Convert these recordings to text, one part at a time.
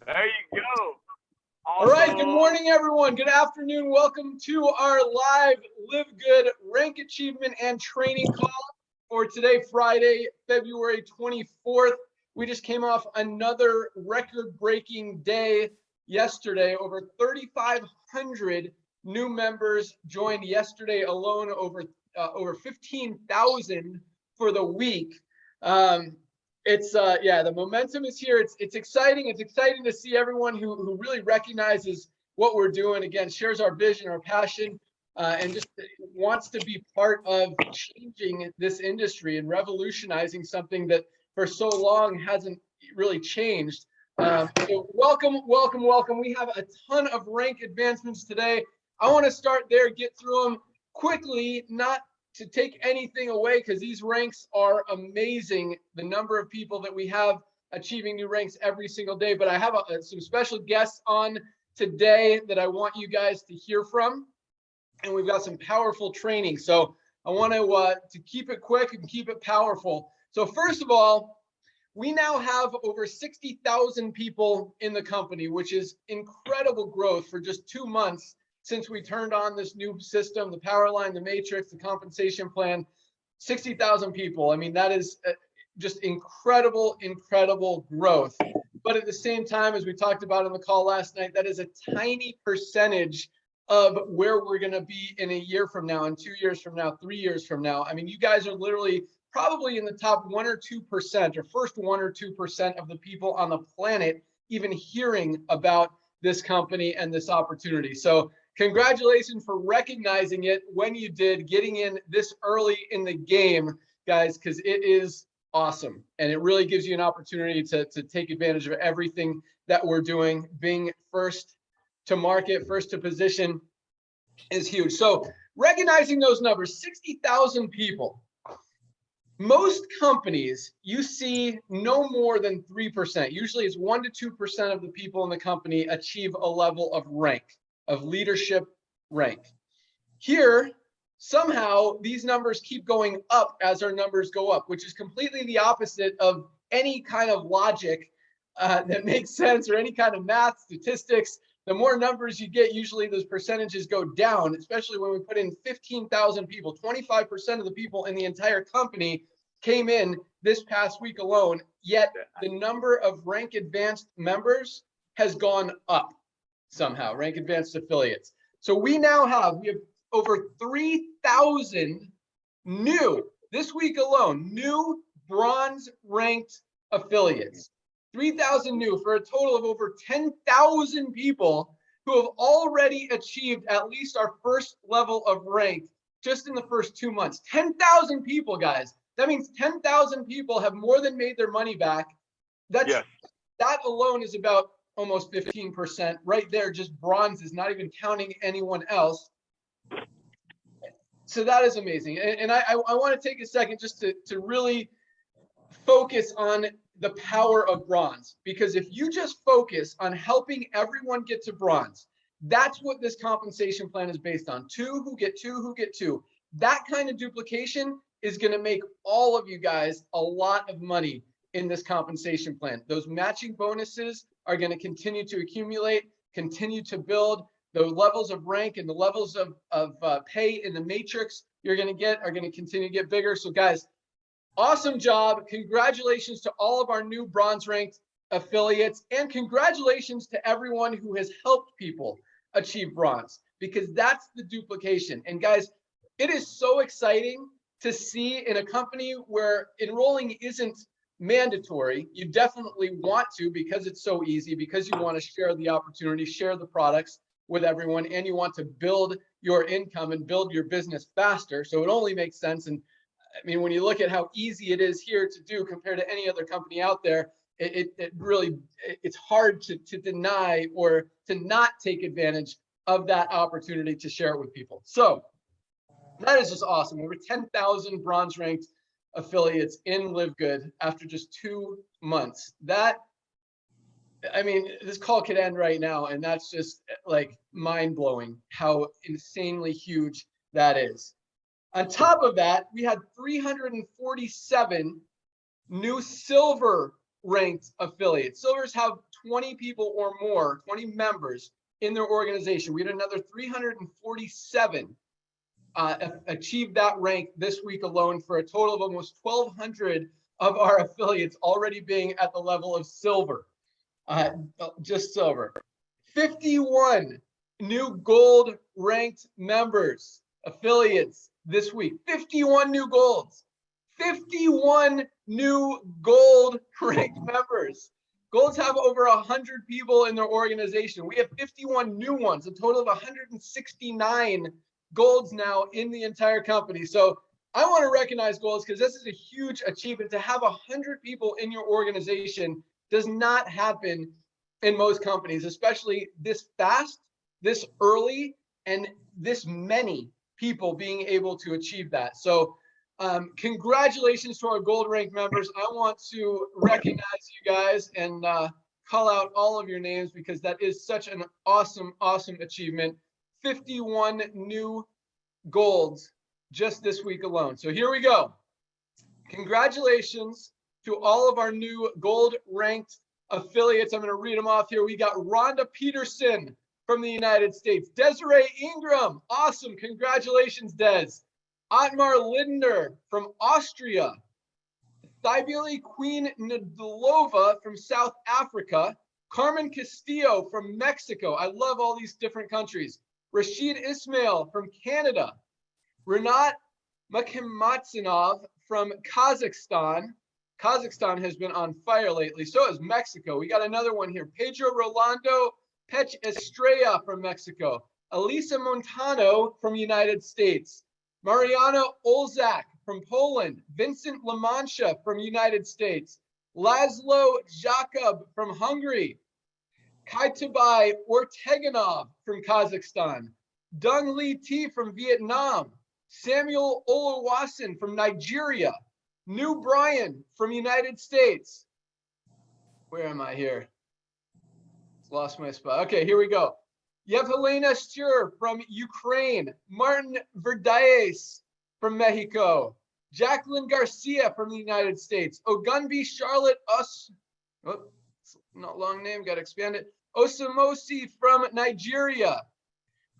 There you go. All right, good morning, everyone. Good afternoon. Welcome to our live LiveGood Rank Achievement and Training Call for today, Friday, February 24th. We just came off another record-breaking day yesterday. Over 3,500 new members joined yesterday alone, over 15,000 for the week. The momentum is here. It's exciting. It's exciting to see everyone who really recognizes what we're doing, again, shares our vision, our passion, and just wants to be part of changing this industry and revolutionizing something that for so long hasn't really changed. So welcome. We have a ton of rank advancements today. I want to start there, get through them quickly, not to take anything away, because these ranks are amazing, the number of people that we have achieving new ranks every single day. But I have some special guests on today that I want you guys to hear from, and we've got some powerful training. So I want to keep it quick and keep it powerful. So first of all, we now have over 60,000 people in the company, which is incredible growth for just 2 months since we turned on this new system, the power line, the matrix, the compensation plan. 60,000 people. I mean, that is just incredible growth. But at the same time, as we talked about on the call last night, that is a tiny percentage of where we're going to be in a year from now, and 2 years from now, 3 years from now. I mean, you guys are literally probably in the top 1 or 2%, or first 1 or 2% of the people on the planet even hearing about this company and this opportunity. So congratulations for recognizing it when you did, getting in this early in the game, guys, because it is awesome. And it really gives you an opportunity to take advantage of everything that we're doing. Being first to market, first to position is huge. So recognizing those numbers, 60,000 people. Most companies, you see no more than 3%. Usually it's 1 to 2% of the people in the company achieve a level of rank, of leadership rank. Here, somehow these numbers keep going up as our numbers go up, which is completely the opposite of any kind of logic that makes sense, or any kind of math, statistics. The more numbers you get, usually those percentages go down, especially when we put in 15,000 people. 25% of the people in the entire company came in this past week alone, yet the number of rank advanced members has gone up somehow, rank advanced affiliates. So we have over 3,000 new, this week alone, new bronze ranked affiliates. 3,000 new, for a total of over 10,000 people who have already achieved at least our first level of rank just in the first 2 months. 10,000 people, guys. That means 10,000 people have more than made their money back. That alone is about almost 15% right there. Just bronze is not even counting anyone else. So that is amazing. And I want to take a second just to really focus on the power of bronze, because if you just focus on helping everyone get to bronze, that's what this compensation plan is based on. 2 who get 2 who get 2. That kind of duplication is going to make all of you guys a lot of money in this compensation plan. Those matching bonuses are going to continue to accumulate, continue to build. The levels of rank and the levels of pay in the matrix you're going to get are going to continue to get bigger. So guys, awesome job. Congratulations to all of our new bronze ranked affiliates, and congratulations to everyone who has helped people achieve bronze, because that's the duplication. And guys, it is so exciting to see in a company where enrolling isn't mandatory. You definitely want to, because it's so easy, because you want to share the opportunity, share the products with everyone, and you want to build your income and build your business faster. So it only makes sense. And I mean, when you look at how easy it is here to do compared to any other company out there, it really, it's hard to deny or to not take advantage of that opportunity to share it with people. So that is just awesome. Over 10,000 bronze ranked affiliates in LiveGood after just 2 months. That, I mean, this call could end right now, and that's just like mind-blowing how insanely huge that is. On top of that, we had 347 new silver ranked affiliates. Silvers have 20 people or more, 20 members in their organization. We had another 347 achieve that rank this week alone, for a total of almost 1,200 of our affiliates already being at the level of silver, just silver. 51 new gold ranked members, affiliates this week. 51 new golds. 51 new gold ranked members. Golds have over 100 people in their organization. We have 51 new ones, a total of 169 golds now in the entire company. So I want to recognize golds because this is a huge achievement. To have 100 people in your organization does not happen in most companies, especially this fast, this early, and this many people being able to achieve that. So congratulations to our gold rank members. I want to recognize you guys and call out all of your names because that is such an awesome, awesome achievement. 51 new golds just this week alone. So here we go. Congratulations to all of our new gold ranked affiliates. I'm going to read them off here. We got Rhonda Peterson from the United States. Desiree Ingram. Awesome. Congratulations, Des. Otmar Lindner from Austria. Thibeli Queen Nadalova from South Africa. Carmen Castillo from Mexico. I love all these different countries. Rashid Ismail from Canada. Renat Makhimatsinov from Kazakhstan. Kazakhstan has been on fire lately. So has Mexico. We got another one here. Pedro Rolando Pech Estrella from Mexico. Elisa Montano from United States. Mariana Olzak from Poland. Vincent Lamantia from United States. Laszlo Jakob from Hungary. Kaitabai Orteganov from Kazakhstan. Dung Li T from Vietnam. Samuel Oluwasen from Nigeria. New Brian from United States. Where am I here? Lost my spot. Okay, here we go. Yevhelena Stur from Ukraine. Martin Verdaes from Mexico. Jacqueline Garcia from the United States. Ogunbi Charlotte not long name, got to expand it. Osamosi from Nigeria.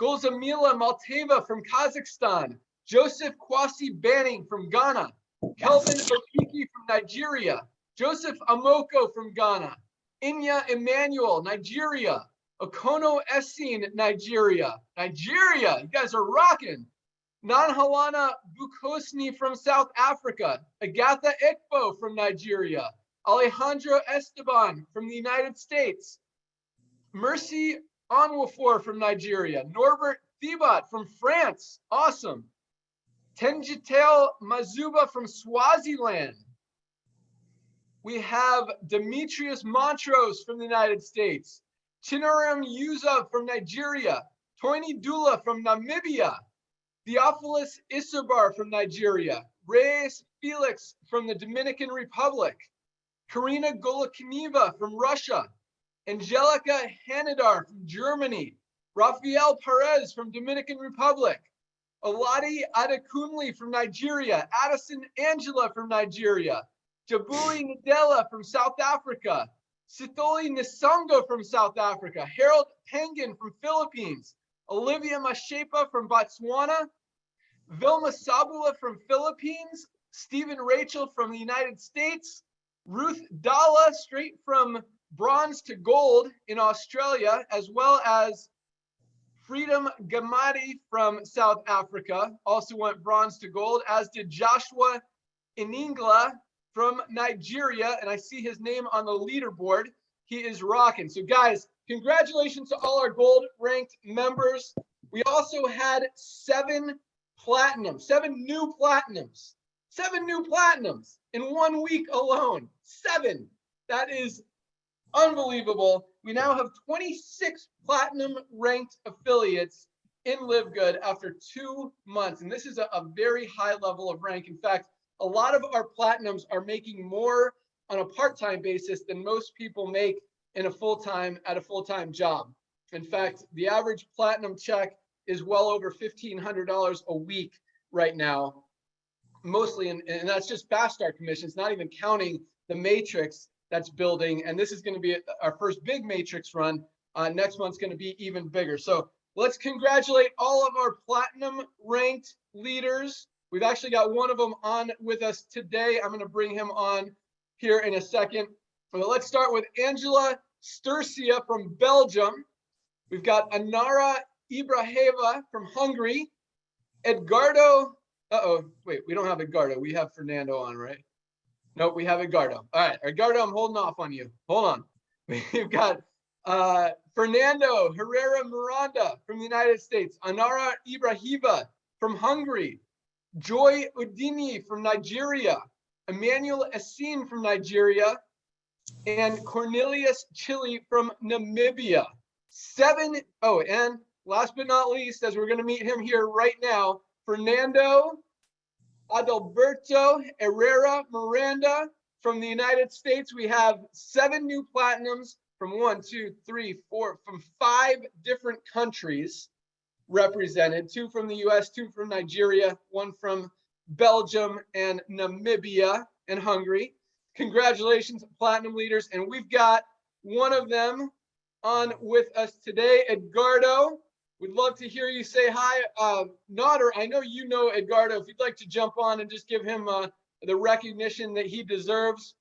Golzamila Malteva from Kazakhstan. Joseph Kwasi Banning from Ghana. Kelvin Okiki from Nigeria. Joseph Amoko from Ghana. Inya Emmanuel, Nigeria. Okono Essine, Nigeria. Nigeria, you guys are rocking. Nanhalana Bukosni from South Africa. Agatha Ekpo from Nigeria. Alejandro Esteban from the United States. Mercy Onwafor from Nigeria. Norbert Thibat from France. Awesome. Tenjitel Mazuba from Swaziland. We have Demetrius Montrose from the United States. Chinaram Yuza from Nigeria. Toini Dula from Namibia. Theophilus Isobar from Nigeria. Reyes Felix from the Dominican Republic. Karina Golokiniva from Russia. Angelica Hanadar from Germany. Rafael Perez from Dominican Republic. Oladi Adekunle from Nigeria. Addison Angela from Nigeria. Jabuli Nadella from South Africa. Sitholi Nisongo from South Africa. Harold Pengen from Philippines. Olivia Mashepa from Botswana. Vilma Sabula from Philippines. Stephen Rachel from the United States. Ruth Dalla straight from bronze to gold in Australia, as well as Freedom Gamadi from South Africa, also went bronze to gold, as did Joshua Iningla from Nigeria, and I see his name on the leaderboard. He is rocking. So guys, congratulations to all our gold ranked members. We also had 7 new platinums in 1 week alone. 7. That is unbelievable. We now have 26 platinum ranked affiliates in LiveGood after 2 months. And this is a very high level of rank. In fact, a lot of our platinums are making more on a part-time basis than most people make at a full-time job. In fact, the average platinum check is well over $1,500 a week right now, mostly, and that's just fast start commissions, not even counting the matrix that's building. And this is going to be our first big matrix run. Next month's going to be even bigger. So let's congratulate all of our platinum ranked leaders. We've actually got one of them on with us today. I'm going to bring him on here in a second. But let's start with Angela Sturcia from Belgium. We've got Anara Ibraheva from Hungary. Edgardo, wait, we don't have Edgardo. We have Fernando on, right? Nope, we have Edgardo. All right, Edgardo, I'm holding off on you. Hold on. We've got Fernando Herrera Miranda from the United States. Anara Ibraheva from Hungary. Joy Udini from Nigeria. Emmanuel Essine from Nigeria. And Cornelius Chili from Namibia. And last but not least, as we're going to meet him here right now, Fernando Adalberto Herrera Miranda from the United States. We have 7 new platinums from 5 different countries represented, 2 from the US, 2 from Nigeria, 1 from Belgium and Namibia and Hungary. Congratulations, platinum leaders. And we've got one of them on with us today, Edgardo. We'd love to hear you say hi. Nodder, I know you know Edgardo. If you'd like to jump on and just give him the recognition that he deserves,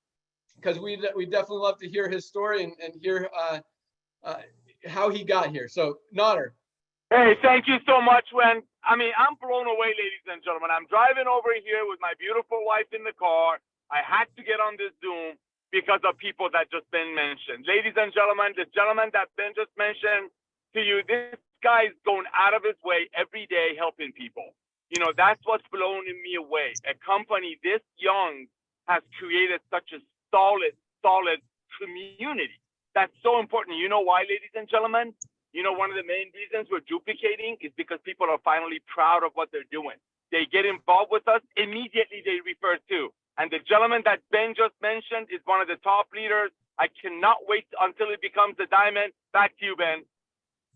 because we definitely love to hear his story and hear how he got here. So, Nodder. Hey, thank you so much, Wen. I mean, I'm blown away, ladies and gentlemen. I'm driving over here with my beautiful wife in the car. I had to get on this Zoom because of people that just been mentioned. Ladies and gentlemen, this gentleman that Ben just mentioned to you, this guy is going out of his way every day helping people. You know, that's what's blown me away. A company this young has created such a solid community. That's so important. You know why, ladies and gentlemen? You know, one of the main reasons we're duplicating is because people are finally proud of what they're doing. They get involved with us, immediately they refer to. And the gentleman that Ben just mentioned is one of the top leaders. I cannot wait until it becomes a diamond. Back to you, Ben.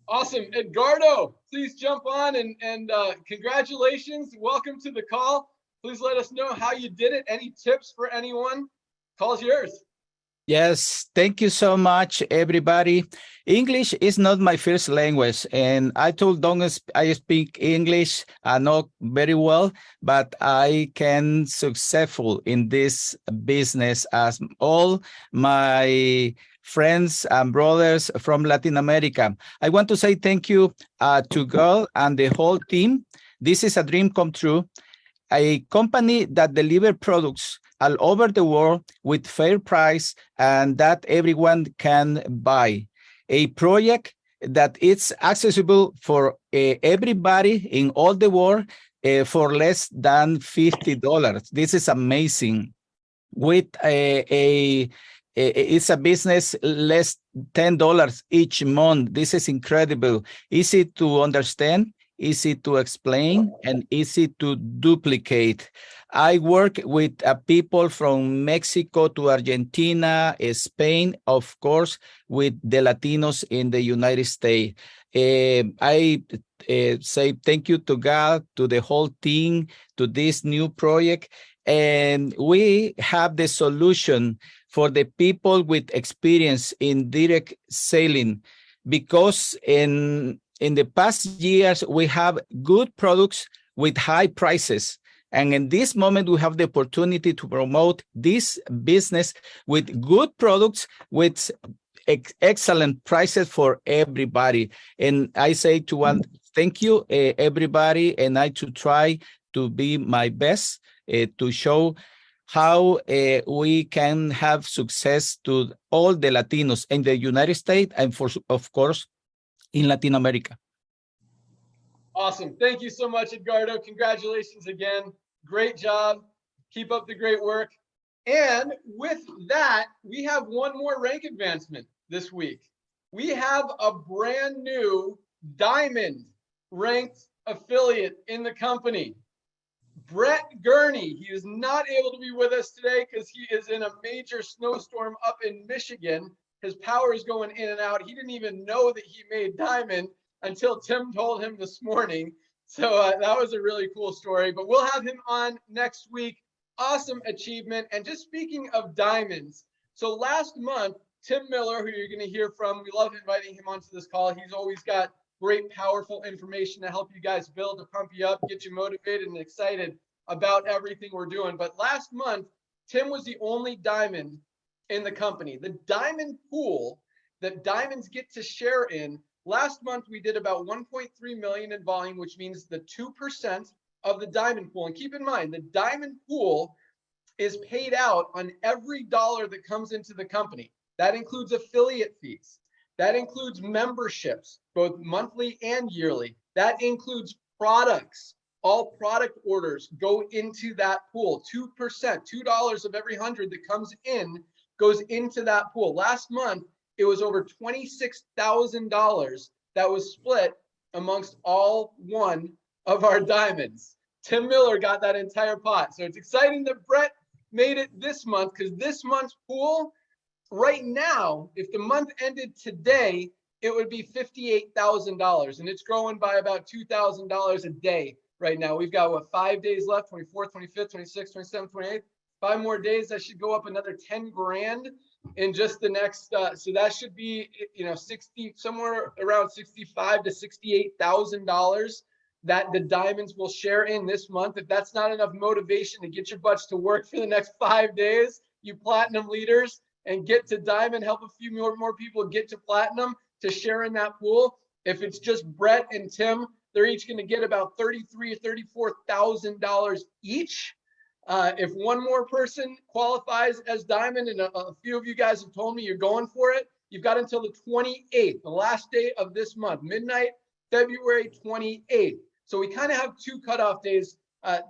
Awesome. Edgardo, please jump on and congratulations. Welcome to the call. Please let us know how you did it. Any tips for anyone? Call's yours. Yes, thank you so much, everybody. English is not my first language, and I I speak English not very well, but I can successful in this business as all my friends and brothers from Latin America. I want to say thank you to Girl and the whole team. This is a dream come true. A company that delivers products all over the world with fair price and that everyone can buy. A project that is accessible for everybody in all the world for less than $50. This is amazing. With it's a business less $10 each month. This is incredible. Easy to understand, easy to explain, and easy to duplicate. I work with people from Mexico to Argentina, Spain, of course, with the Latinos in the United States. I say thank you to God, to the whole team, to this new project. And we have the solution for the people with experience in direct selling, because in the past years, we have good products with high prices. And in this moment, we have the opportunity to promote this business with good products, with excellent prices for everybody. And I say to one, thank you, everybody. And I to try to be my best to show how we can have success to all the Latinos in the United States and, of course, in Latin America. Awesome. Thank you so much, Edgardo. Congratulations again. Great job. Keep up the great work. And with that, we have one more rank advancement this week. We have a brand new diamond ranked affiliate in the company. Brett Gurney. He is not able to be with us today because he is in a major snowstorm up in Michigan. His power is going in and out. He didn't even know that he made diamond until Tim told him this morning. So that was a really cool story, but we'll have him on next week. Awesome achievement. And just speaking of diamonds, So last month, Tim Miller, who you're going to hear from, we love inviting him onto this call. He's always got great, powerful information to help you guys build, to pump you up, get you motivated and excited about everything we're doing. But last month, Tim was the only diamond in the company. The diamond pool that diamonds get to share in, last month we did about 1.3 million in volume, which means the 2% of the diamond pool. And keep in mind, the diamond pool is paid out on every dollar that comes into the company. That includes affiliate fees. That includes memberships, both monthly and yearly. That includes products. All product orders go into that pool. 2%, $2 of every 100 that comes in goes into that pool. Last month, it was over $26,000 that was split amongst all one of our diamonds. Tim Miller got that entire pot. So it's exciting that Brett made it this month, because this month's pool right now, if the month ended today, it would be $58,000, and it's growing by about $2,000 a day right now. We've got, what, 5 days left, 24th, 25th, 26th, 27th, 28th. 5 more days, that should go up another 10 grand in just the next, so that should be, 60, somewhere around $65,000 to $68,000 that the diamonds will share in this month. If that's not enough motivation to get your butts to work for the next 5 days, you platinum leaders, and get to diamond, help a few more people get to platinum to share in that pool. If it's just Brett and Tim, they're each going to get about $33,000 or $34,000 each. If one more person qualifies as diamond, and a few of you guys have told me you're going for it, you've got until the 28th, the last day of this month, midnight, February 28th. So we kind of have 2 cutoff days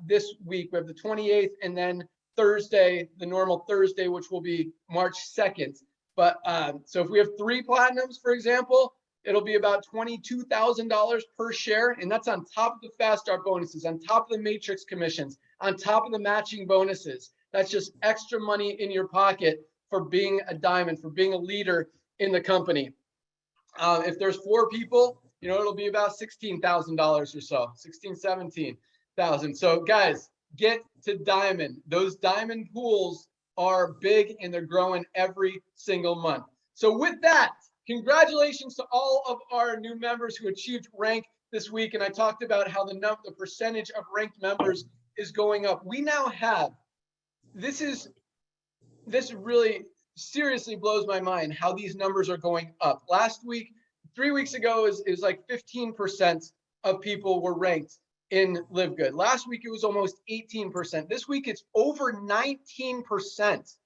this week. We have the 28th and then Thursday, the normal Thursday, which will be March 2nd. But so if we have 3 platinums, for example, it'll be about $22,000 per share. And that's on top of the fast start bonuses, on top of the matrix commissions, on top of the matching bonuses. That's just extra money in your pocket for being a diamond, for being a leader in the company. If there's 4 people, it'll be about $16,000 or so, 16, 17,000. So guys, get to diamond. Those diamond pools are big and they're growing every single month. So with that, congratulations to all of our new members who achieved rank this week. And I talked about how the percentage of ranked members is going up. We now have, this really seriously blows my mind how these numbers are going up. Last week, 3 weeks ago, is like 15% of people were ranked in LiveGood. Last week, it was almost 18%. This week, it's over 19%,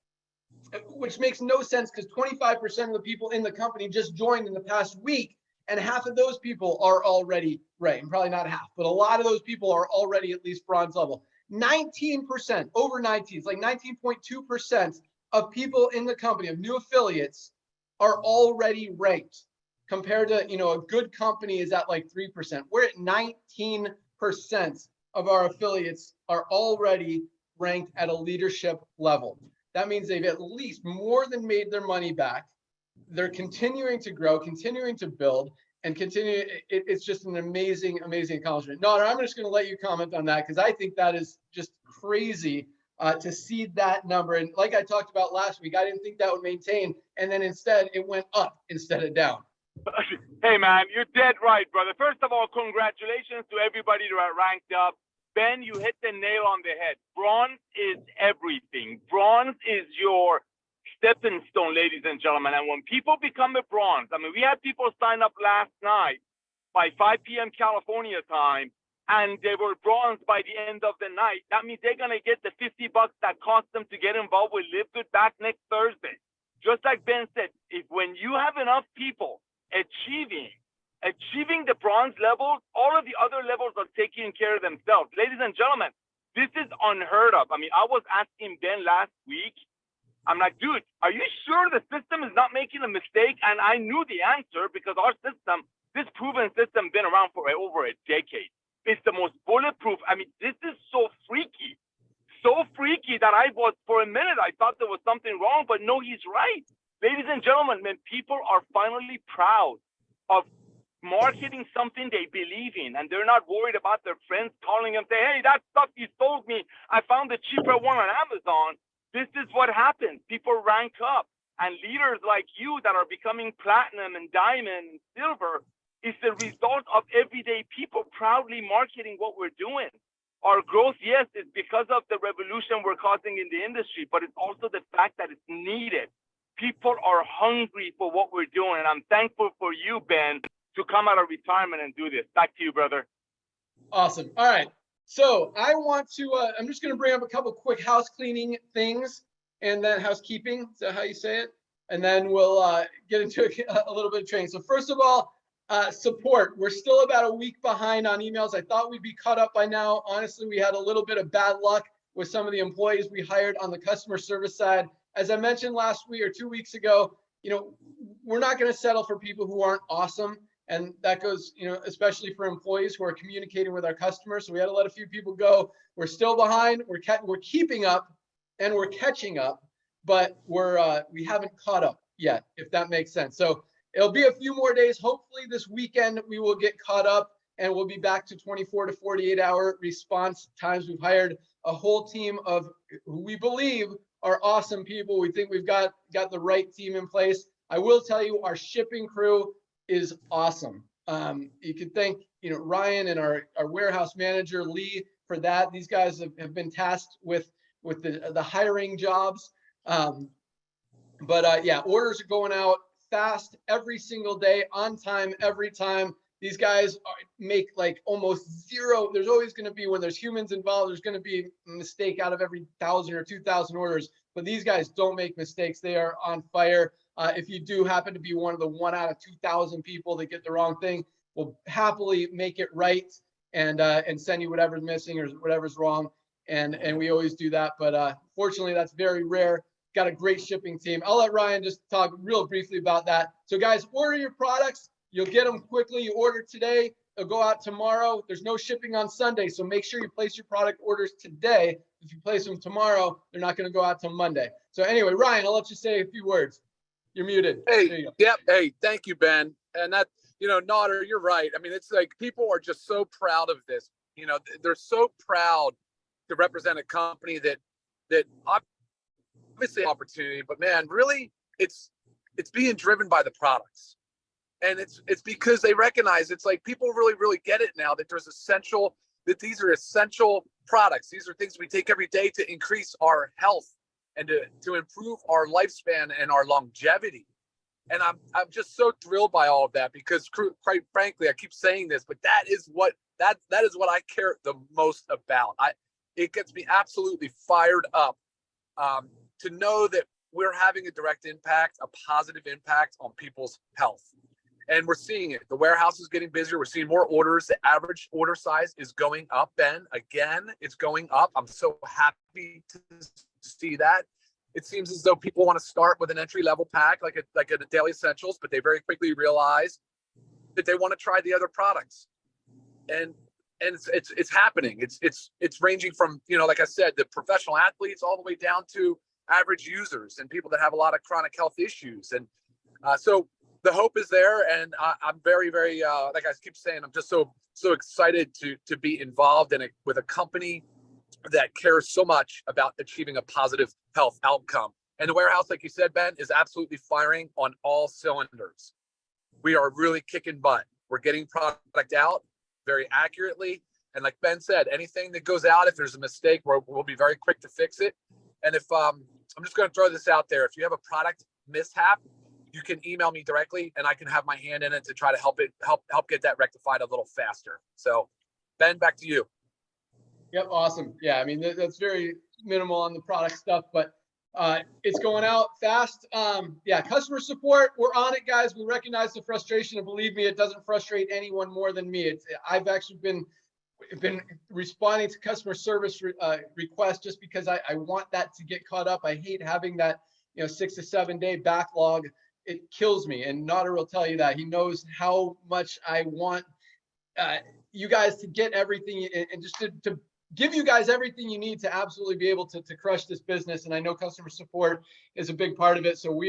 which makes no sense because 25% of the people in the company just joined in the past week, and half of those people are already ranked. Probably not half, but a lot of those people are already at least bronze level. 19%, over 19, it's like 19.2% of people in the company, of new affiliates, are already ranked, compared to, a good company is at like 3%. We're at 19% of our affiliates are already ranked at a leadership level. That means they've at least more than made their money back. They're continuing to grow, continuing to build, and continue. It's just an amazing, amazing accomplishment. No, I'm just going to let you comment on that, because I think that is just crazy to see that number. And like I talked about last week, I didn't think that would maintain, and then instead it went up instead of down. Hey, man, you're dead right, brother. First of all, congratulations to everybody that are ranked up. Ben, you hit the nail on the head. Bronze is everything. Bronze is your stepping stone, ladies and gentlemen. And when people become a bronze, we had people sign up last night by 5 p.m. California time, and they were bronze by the end of the night. That means they're going to get the $50 that cost them to get involved with LiveGood back next Thursday. Just like Ben said, when you have enough people achieving the bronze level, all of the other levels are taking care of themselves. Ladies and gentlemen, this is unheard of. I was asking Ben last week, I'm like, dude, are you sure the system is not making a mistake? And I knew the answer, because our system, this proven system, been around for over a decade. It's the most bulletproof. This is so freaky that for a minute, I thought there was something wrong, but no, he's right. Ladies and gentlemen, when people are finally proud of marketing something they believe in, and they're not worried about their friends calling them, say, hey, that stuff you sold me, I found a cheaper one on Amazon. This is what happens. People rank up, and leaders like you that are becoming platinum and diamond and silver is the result of everyday people proudly marketing what we're doing. Our growth, yes, is because of the revolution we're causing in the industry, but it's also the fact that it's needed. People are hungry for what we're doing, and I'm thankful for you, Ben, to come out of retirement and do this. Back to you, brother. Awesome. All right. So I want to, I'm just going to bring up a couple quick house cleaning things and then housekeeping. Is that how you say it? And then we'll get into a little bit of training. So first of all, support. We're still about a week behind on emails. I thought we'd be caught up by now. Honestly, we had a little bit of bad luck with some of the employees we hired on the customer service side. As I mentioned last week or 2 weeks ago, you know, we're not going to settle for people who aren't awesome. And that goes, you know, especially for employees who are communicating with our customers. So we had to let a few people go. We're still behind. We're keeping up and we're catching up, but we haven't caught up yet, if that makes sense. So it'll be a few more days. Hopefully this weekend we will get caught up and we'll be back to 24 to 48 hour response times. We've hired a whole team of who we believe are awesome people. We think we've got the right team in place. I will tell you, our shipping crew is awesome. You could thank, you know, Ryan and our warehouse manager, Lee, for that. These guys have been tasked with the hiring jobs. Yeah, orders are going out fast every single day, on time, every time. These guys make like almost zero. There's always going to be, when there's humans involved, there's going to be a mistake out of every 1,000 or 2,000 orders. But these guys don't make mistakes. They are on fire. If you do happen to be one of the 1 out of 2,000 people that get the wrong thing, we'll happily make it right and send you whatever's missing or whatever's wrong. And we always do that. But fortunately, that's very rare. Got a great shipping team. I'll let Ryan just talk real briefly about that. So guys, order your products. You'll get them quickly. You order today, they'll go out tomorrow. There's no shipping on Sunday. So make sure you place your product orders today. If you place them tomorrow, they're not going to go out till Monday. So anyway, Ryan, I'll let you say a few words. You're muted. Hey, yep. Hey, thank you, Ben. And that, you know, Nader, you're right. I mean, it's like people are just so proud of this. You know, they're so proud to represent a company that obviously opportunity, but man, really, it's being driven by the products. And it's because they recognize, it's like people really get it now that these are essential products. These are things we take every day to increase our health and to improve our lifespan and our longevity. And I'm just so thrilled by all of that, because quite frankly, I keep saying this, but that is what I care the most about. It gets me absolutely fired up to know that we're having a direct impact, a positive impact on people's health. And we're seeing it. The warehouse is getting busier. We're seeing more orders. The average order size is going up, Ben. Again, it's going up. I'm so happy to see that. It seems as though people want to start with an entry-level pack, like a daily essentials, but they very quickly realize that they want to try the other products. And it's happening. It's ranging from, you know, like I said, the professional athletes all the way down to average users and people that have a lot of chronic health issues. And so the hope is there, and I'm very, very, like I keep saying, I'm just so excited to be involved in it with a company that cares so much about achieving a positive health outcome. And the warehouse, like you said, Ben, is absolutely firing on all cylinders. We are really kicking butt. We're getting product out very accurately. And like Ben said, anything that goes out, if there's a mistake, we'll be very quick to fix it. And if I'm just going to throw this out there, if you have a product mishap, you can email me directly and I can have my hand in it to try to help get that rectified a little faster. So Ben, back to you. Yep. Awesome. Yeah. I mean, that's very minimal on the product stuff, but it's going out fast. Yeah. Customer support. We're on it, guys. We recognize the frustration, and believe me, it doesn't frustrate anyone more than me. I've actually been responding to customer service requests just because I want that to get caught up. I hate having that, 6 to 7 day backlog. It kills me. And Nader will tell you that. He knows how much I want you guys to get everything and just to give you guys everything you need to absolutely be able to crush this business. And I know customer support is a big part of it. So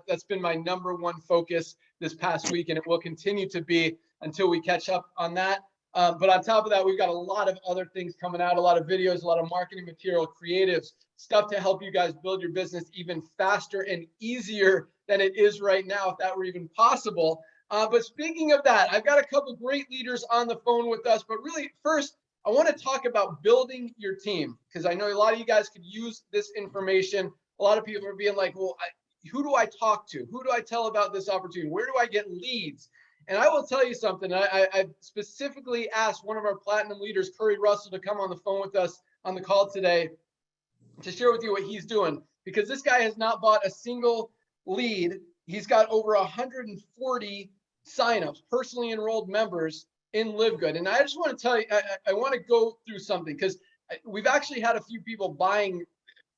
that's been my number one focus this past week, and it will continue to be until we catch up on that. But on top of that, we've got a lot of other things coming out, a lot of videos, a lot of marketing material, creatives, stuff to help you guys build your business even faster and easier than it is right now, if that were even possible. But speaking of that, I've got a couple great leaders on the phone with us. But really, first, I want to talk about building your team, because I know a lot of you guys could use this information. A lot of people are being like, well, who do I talk to? Who do I tell about this opportunity? Where do I get leads? And I will tell you something. I specifically asked one of our platinum leaders, Curry Russell, to come on the phone with us on the call today to share with you what he's doing, because this guy has not bought a single lead. He's got over 140 signups, personally enrolled members in LiveGood. And I just want to tell you, I want to go through something, because we've actually had a few people buying,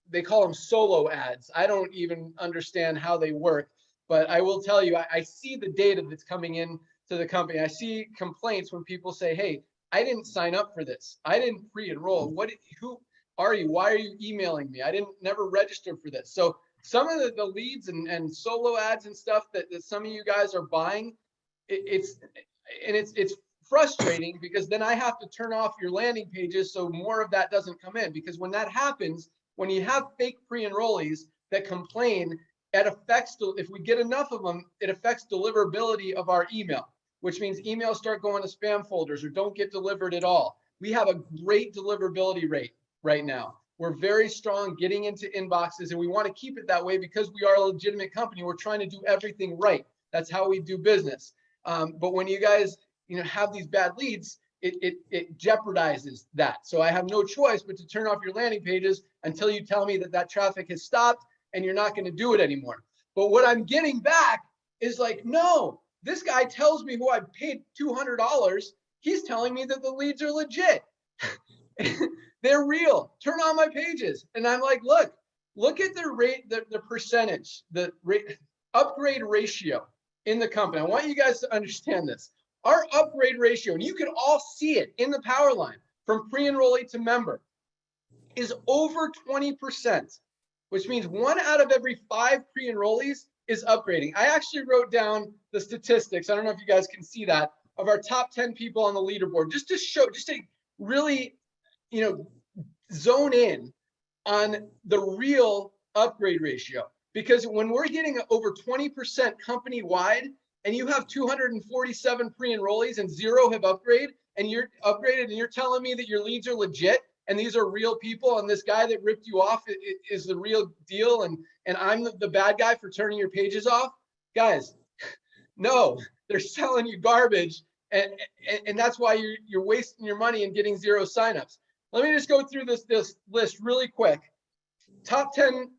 they call them solo ads. I don't even understand how they work, but I will tell you, I see the data that's coming in to the company. I see complaints when people say, hey, I didn't sign up for this. I didn't pre-enroll. Who are you? Why are you emailing me? I didn't never register for this. So some of the leads and solo ads and stuff that some of you guys are buying, it's frustrating, because then I have to turn off your landing pages so more of that doesn't come in. Because when that happens, when you have fake pre-enrollees that complain, it affects, if we get enough of them, it affects deliverability of our email, which means emails start going to spam folders or don't get delivered at all. We have a great deliverability rate right now. We're very strong getting into inboxes, and we want to keep it that way because we are a legitimate company. We're trying to do everything right. That's how we do business. But when you guys, have these bad leads, it jeopardizes that. So I have no choice but to turn off your landing pages until you tell me that traffic has stopped and you're not going to do it anymore. But what I'm getting back is like, no, this guy tells me who I paid $200. He's telling me that the leads are legit. They're real. Turn on my pages. And I'm like, look at the rate, the percentage, the rate, upgrade ratio in the company. I want you guys to understand this. Our upgrade ratio, and you can all see it in the power line from pre-enrollee to member, is over 20%, which means 1 out of every 5 pre-enrollees is upgrading. I actually wrote down the statistics. I don't know if you guys can see that, of our top 10 people on the leaderboard, just to really, zone in on the real upgrade ratio. Because when we're getting over 20% company-wide, and you have 247 pre-enrollees and 0 have upgraded, and you're telling me that your leads are legit and these are real people, and this guy that ripped you off is the real deal, and I'm the bad guy for turning your pages off, guys, no, they're selling you garbage, and that's why you're wasting your money and getting 0 signups. Let me just go through this list really quick. Top 10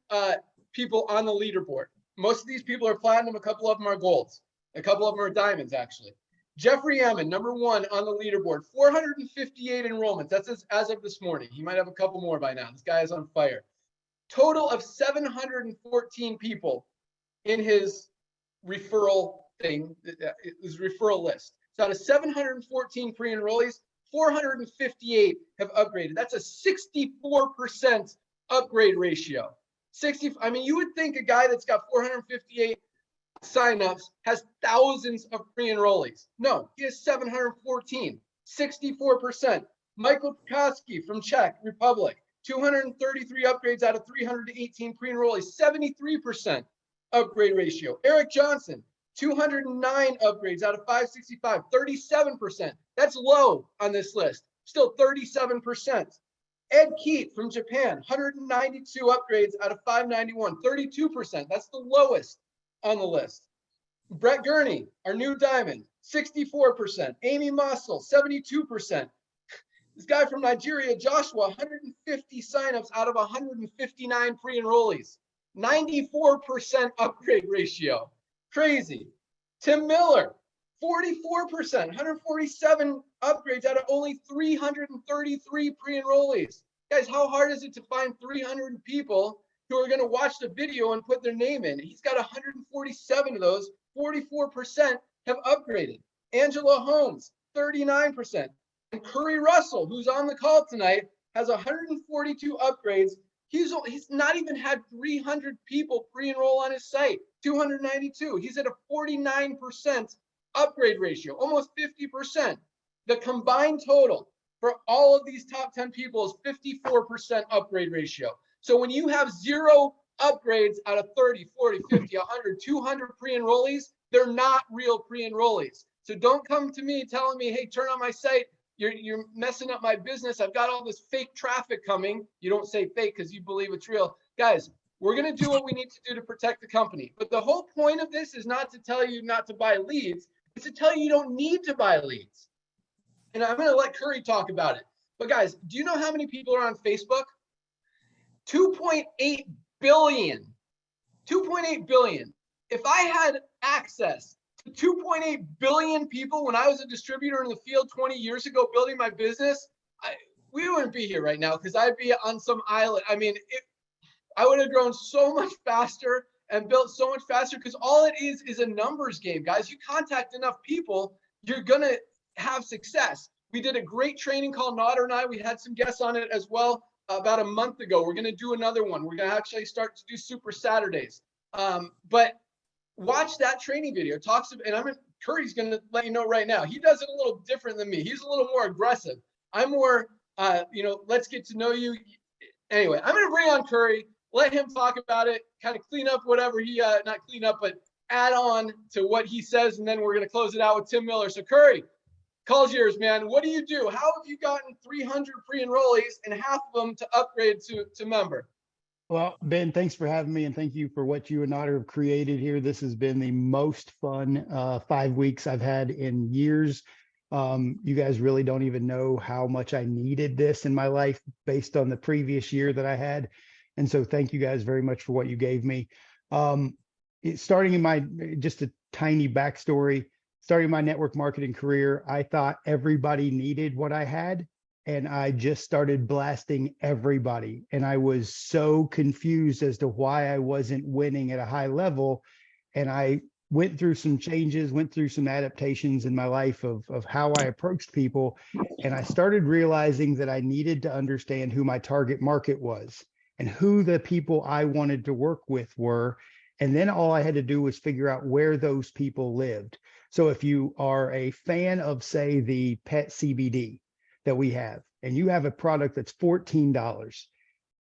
people on the leaderboard. Most of these people are platinum. A couple of them are golds. A couple of them are diamonds, actually. Jeffrey Ammon, number 1 on the leaderboard, 458 enrollments. That's as of this morning. He might have a couple more by now. This guy is on fire. Total of 714 people in his referral thing, his referral list. So out of 714 pre-enrollees, 458 have upgraded. That's a 64% upgrade ratio. You would think a guy that's got 458 signups has thousands of pre-enrollees. No, he has 714, 64%. Michael Prokowski from Czech Republic, 233 upgrades out of 318 pre-enrollees, 73% upgrade ratio. Eric Johnson, 209 upgrades out of 565, 37%. That's low on this list, still 37%. Ed Keat from Japan, 192 upgrades out of 591, 32%. That's the lowest on the list. Brett Gurney, our new diamond, 64%. Amy Mossel, 72%. This guy from Nigeria, Joshua, 150 signups out of 159 pre-enrollees, 94% upgrade ratio. Crazy. Tim Miller, 44%, 147 upgrades out of only 333 pre-enrollees. Guys, how hard is it to find 300 people who are going to watch the video and put their name in? He's got 147 of those. 44% have upgraded. Angela Holmes, 39%. And Curry Russell, who's on the call tonight, has 142 upgrades. He's not even had 300 people pre-enroll on his site, 292. He's at a 49% upgrade ratio, almost 50%. The combined total for all of these top 10 people is 54% upgrade ratio. So when you have 0 upgrades out of 30, 40, 50, 100, 200 pre-enrollees, they're not real pre-enrollees. So don't come to me telling me, hey, turn on my site. You're messing up my business. I've got all this fake traffic coming. You don't say fake because you believe it's real. Guys, we're going to do what we need to do to protect the company. But the whole point of this is not to tell you not to buy leads. It's to tell you you don't need to buy leads. And I'm going to let Curry talk about it. But guys, do you know how many people are on Facebook? 2.8 billion. 2.8 billion. If I had access to 2.8 billion people when I was a distributor in the field 20 years ago building my business, we wouldn't be here right now because I'd be on some island. I mean, I would have grown so much faster and built so much faster because all it is a numbers game, guys. You contact enough people, you're going to have success. We did a great training called Nodder and I. We had some guests on it as well about a month ago. We're going to do another one. We're going to actually start to do Super Saturdays. But watch that training video. Talks about, and Curry's going to let you know right now. He does it a little different than me. He's a little more aggressive. I'm more, let's get to know you. Anyway, I'm going to bring on Curry, let him talk about it, kind of clean up whatever he, not clean up, but add on to what he says. And then we're going to close it out with Tim Miller. So Curry, call's yours, man. What do you do? How have you gotten 300 pre-enrollees and half of them to upgrade to member? Well, Ben, thanks for having me, and thank you for what you and Otter have created here. This has been the most fun 5 weeks I've had in years. You guys really don't even know how much I needed this in my life based on the previous year that I had. And so thank you guys very much for what you gave me. Starting in just a tiny backstory, starting my network marketing career, I thought everybody needed what I had. And I just started blasting everybody. And I was so confused as to why I wasn't winning at a high level. And I went through some changes, went through some adaptations in my life of how I approached people. And I started realizing that I needed to understand who my target market was and who the people I wanted to work with were. And then all I had to do was figure out where those people lived. So if you are a fan of, say, the pet CBD that we have, and you have a product that's $14,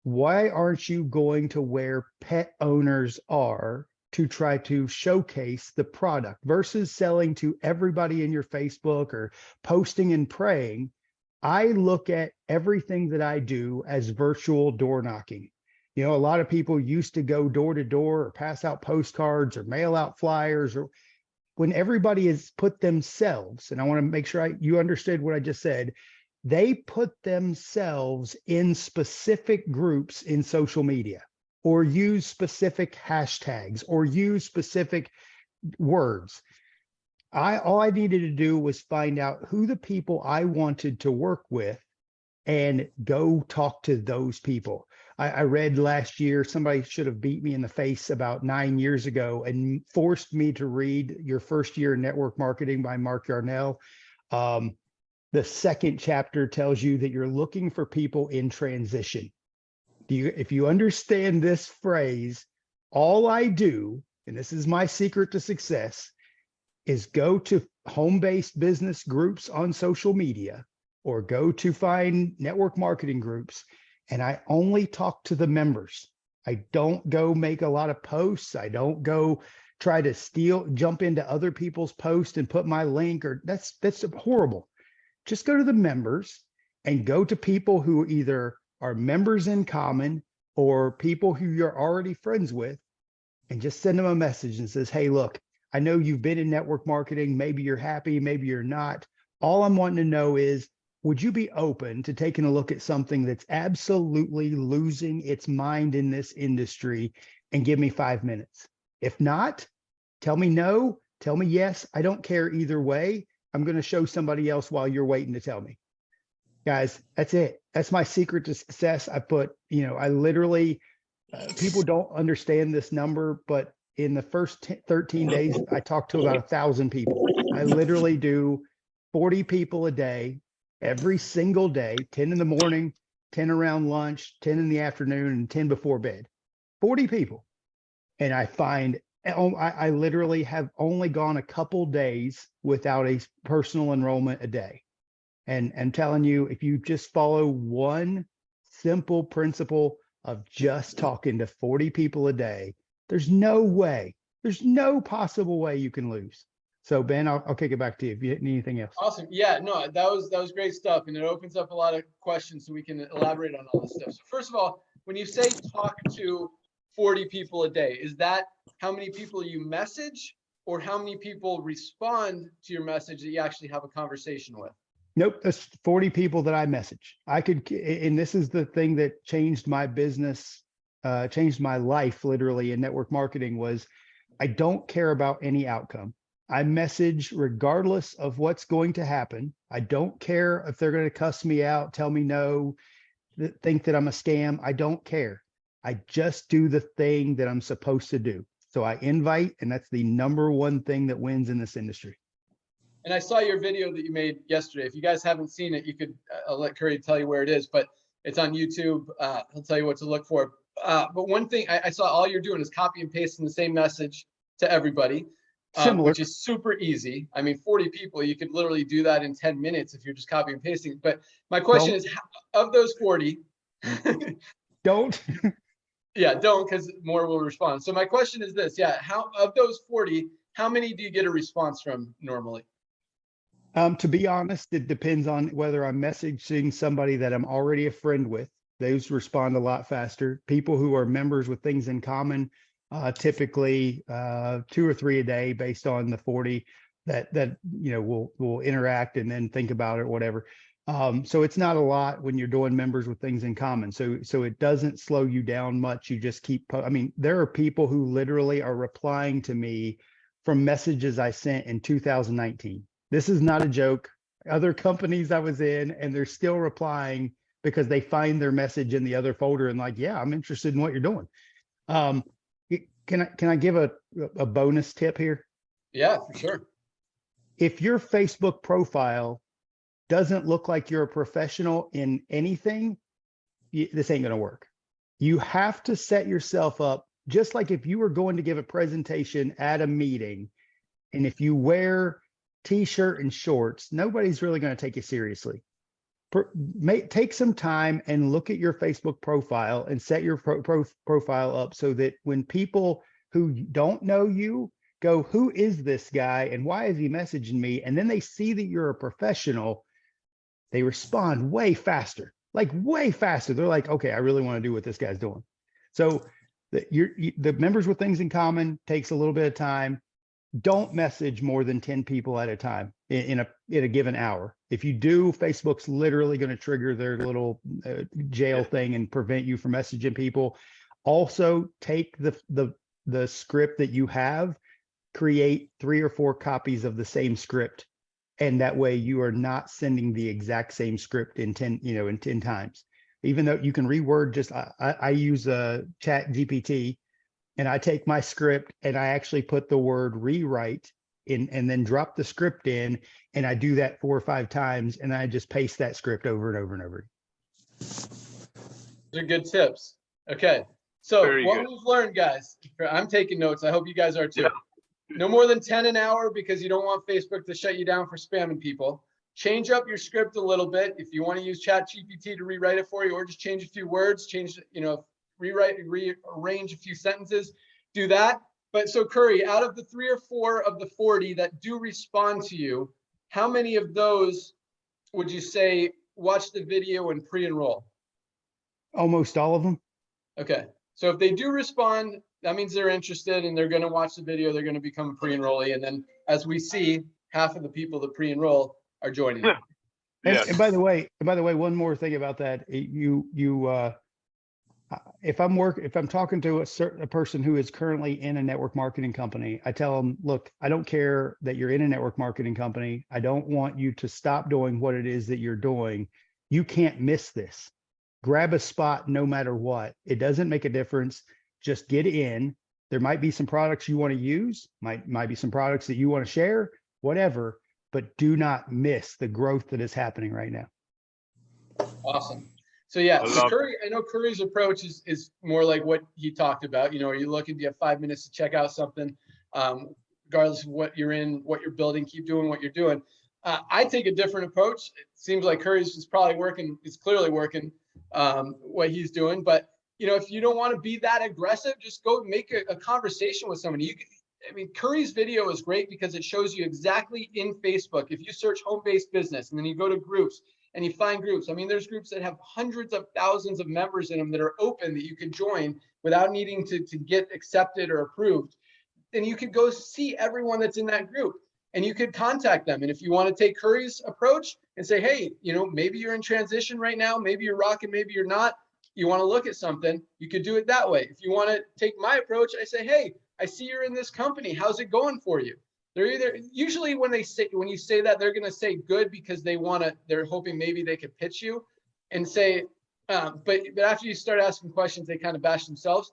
why aren't you going to where pet owners are to try to showcase the product versus selling to everybody in your Facebook or posting and praying? I look at everything that I do as virtual door knocking. You know, a lot of people used to go door to door or pass out postcards or mail out flyers, or when everybody has put themselves, and I want to make sure you understood what I just said, they put themselves in specific groups in social media or use specific hashtags or use specific words. All I needed to do was find out who the people I wanted to work with and go talk to those people. I read last year, somebody should have beat me in the face about 9 years ago and forced me to read Your First Year in Network Marketing by Mark Yarnell. The second chapter tells you that you're looking for people in transition. If you understand this phrase, all I do, and this is my secret to success, is go to home-based business groups on social media or go to find network marketing groups, and I only talk to the members. I don't go make a lot of posts. I don't go try to jump into other people's posts and put my link, or that's horrible. Just go to the members and go to people who either are members in common or people who you're already friends with, and just send them a message and says, hey, look, I know you've been in network marketing. Maybe you're happy, maybe you're not. All I'm wanting to know is, would you be open to taking a look at something that's absolutely losing its mind in this industry and give me 5 minutes? If not, tell me no, tell me yes. I don't care either way. I'm going to show somebody else while you're waiting to tell me. Guys, that's it. That's my secret to success. I literally, people don't understand this number, but in the first 13 days, I talked to about 1,000 people. I literally do 40 people a day, every single day, 10 in the morning, 10 around lunch, 10 in the afternoon, and 10 before bed. 40 people. And I literally have only gone a couple days without a personal enrollment a day. And I'm telling you, if you just follow one simple principle, of just talking to 40 people a day, there's no possible way you can lose. So Ben, I'll kick it back to you if you need anything else. Awesome. Yeah, no, that was great stuff. And it opens up a lot of questions so we can elaborate on all this stuff. So first of all, when you say talk to 40 people a day, is that how many people you message or how many people respond to your message that you actually have a conversation with? Nope, that's 40 people that I message. And this is the thing that changed my business, changed my life literally in network marketing, was I don't care about any outcome. I message regardless of what's going to happen. I don't care if they're going to cuss me out, tell me no, think that I'm a scam. I don't care. I just do the thing that I'm supposed to do. So I invite, and that's the number one thing that wins in this industry. And I saw your video that you made yesterday. If you guys haven't seen it, you could, I'll let Curry tell you where it is, but it's on YouTube. He'll tell you what to look for. But one thing I saw all you're doing is copy and pasting the same message to everybody. Which is super easy. I mean, 40 people, you could literally do that in 10 minutes if you're just copying and pasting. But my question is, of those 40, don't. Yeah, don't, because more will respond. So my question is this, how of those 40, how many do you get a response from normally? To be honest, it depends on whether I'm messaging somebody that I'm already a friend with. Those respond a lot faster. People who are members with things in common, typically 2 or 3 a day based on the 40 that will interact and then think about it or whatever. So it's not a lot when you're doing members with things in common. So it doesn't slow you down much. You just keep, I mean, there are people who literally are replying to me from messages I sent in 2019. This is not a joke. Other companies I was in, and they're still replying because they find their message in the other folder and like, yeah, I'm interested in what you're doing. Can I give a bonus tip here? Yeah, for sure. If your Facebook profile doesn't look like you're a professional in anything, this ain't going to work. You have to set yourself up just like if you were going to give a presentation at a meeting, and if you wear t-shirt and shorts, nobody's really going to take you seriously. Take some time and look at your Facebook profile and set your profile up so that when people who don't know you go, who is this guy and why is he messaging me? And then they see that you're a professional, they respond way faster, like way faster. They're like, okay, I really want to do what this guy's doing. So the members with things in common takes a little bit of time. Don't message more than 10 people at a time in a given hour. If you do, Facebook's literally going to trigger their little jail thing and prevent you from messaging people. Also, take the script that you have, create 3 or 4 copies of the same script, and that way you are not sending the exact same script in 10 times. Even though you can reword, I use Chat GPT. And I take my script and I actually put the word rewrite in and then drop the script in. And I do that 4 or 5 times. And I just paste that script over and over and over. Those are good tips. Okay. So what we've learned, guys, I'm taking notes. I hope you guys are too. Yeah. No more than 10 an hour because you don't want Facebook to shut you down for spamming people. Change up your script a little bit. If you want to use Chat GPT to rewrite it for you, or just change a few words, rearrange a few sentences, do that. But so Curry, out of the 3 or 4 of the 40 that do respond to you, how many of those would you say watch the video and pre-enroll? Almost all of them. Okay. So if they do respond, that means they're interested and they're going to watch the video. They're going to become a pre-enrollee. And then as we see, half of the people that pre-enroll are joining. Yes. And by the way, one more thing about that, if I'm talking to a person who is currently in a network marketing company, I tell them, look, I don't care that you're in a network marketing company. I don't want you to stop doing what it is that you're doing. You can't miss this. Grab a spot no matter what. It doesn't make a difference. Just get in. There might be some products you want to use, might be some products that you want to share, whatever, but do not miss the growth that is happening right now. Awesome. So yeah, so Curry, I know Curry's approach is more like what he talked about. You know, are you looking, do you have 5 minutes to check out something? Regardless of what you're in, what you're building, keep doing what you're doing. I take a different approach. It seems like Curry's is probably working. It's clearly working what he's doing. But you know, if you don't want to be that aggressive, just go make a conversation with somebody. You can, I mean, Curry's video is great because it shows you exactly in Facebook. If you search home-based business and then you go to groups and you find groups, I mean, there's groups that have hundreds of thousands of members in them that are open that you can join without needing to get accepted or approved. And you could go see everyone that's in that group and you could contact them. And if you want to take Curry's approach and say, hey, you know, maybe you're in transition right now, maybe you're rocking, maybe you're not, you want to look at something, you could do it that way. If you want to take my approach, I say, hey, I see you're in this company. How's it going for you? They're either usually when you say that, they're going to say good because they're hoping maybe they could pitch you and say, but after you start asking questions, they kind of bash themselves.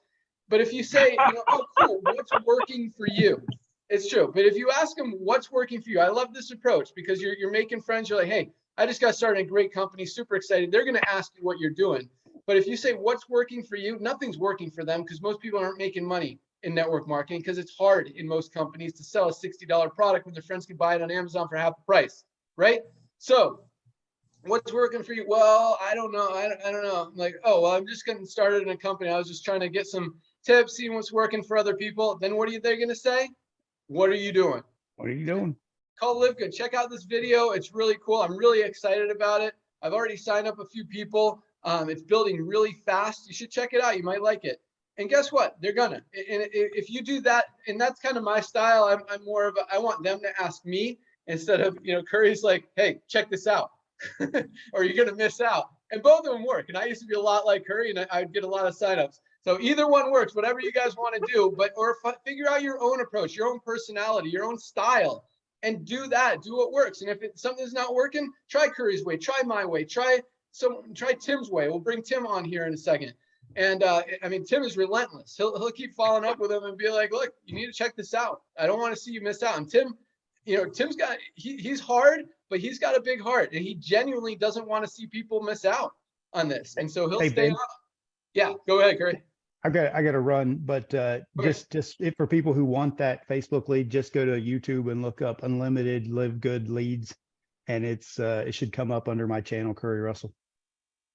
But if you say, you know, oh, cool, what's working for you? It's true. But if you ask them what's working for you, I love this approach because you're making friends. You're like, hey, I just got started in a great company, super excited. They're going to ask you what you're doing. But if you say what's working for you, nothing's working for them because most people aren't making money in network marketing because it's hard in most companies to sell a $60 product when their friends can buy it on Amazon for half the price, right? So what's working for you? Well, I don't know. I don't know. I'm like, oh, well, I'm just getting started in a company. I was just trying to get some tips, seeing what's working for other people. Then what are they going to say? What are you doing? What are you doing? Call LiveGood. Check out this video. It's really cool. I'm really excited about it. I've already signed up a few people. It's building really fast. You should check it out. You might like it. And guess what? They're gonna. And if you do that, and that's kind of my style. I'm more of I want them to ask me instead of, you know, Curry's like, hey, check this out, or you're gonna miss out. And both of them work. And I used to be a lot like Curry, and I would get a lot of signups. So either one works. Whatever you guys want to do, figure out your own approach, your own personality, your own style, and do that. Do what works. And if something's not working, try Curry's way. Try my way. Try Tim's way. We'll bring Tim on here in a second. And I mean, Tim is relentless. He'll keep following up with him and be like, look, you need to check this out. I don't want to see you miss out. And Tim, you know, Tim's got, he's hard, but he's got a big heart and he genuinely doesn't want to see people miss out on this. And so he'll stay on. Yeah, go ahead, Curry. I got to run, but just if for people who want that Facebook lead, just go to YouTube and look up unlimited LiveGood leads, and it should come up under my channel, Curry Russell.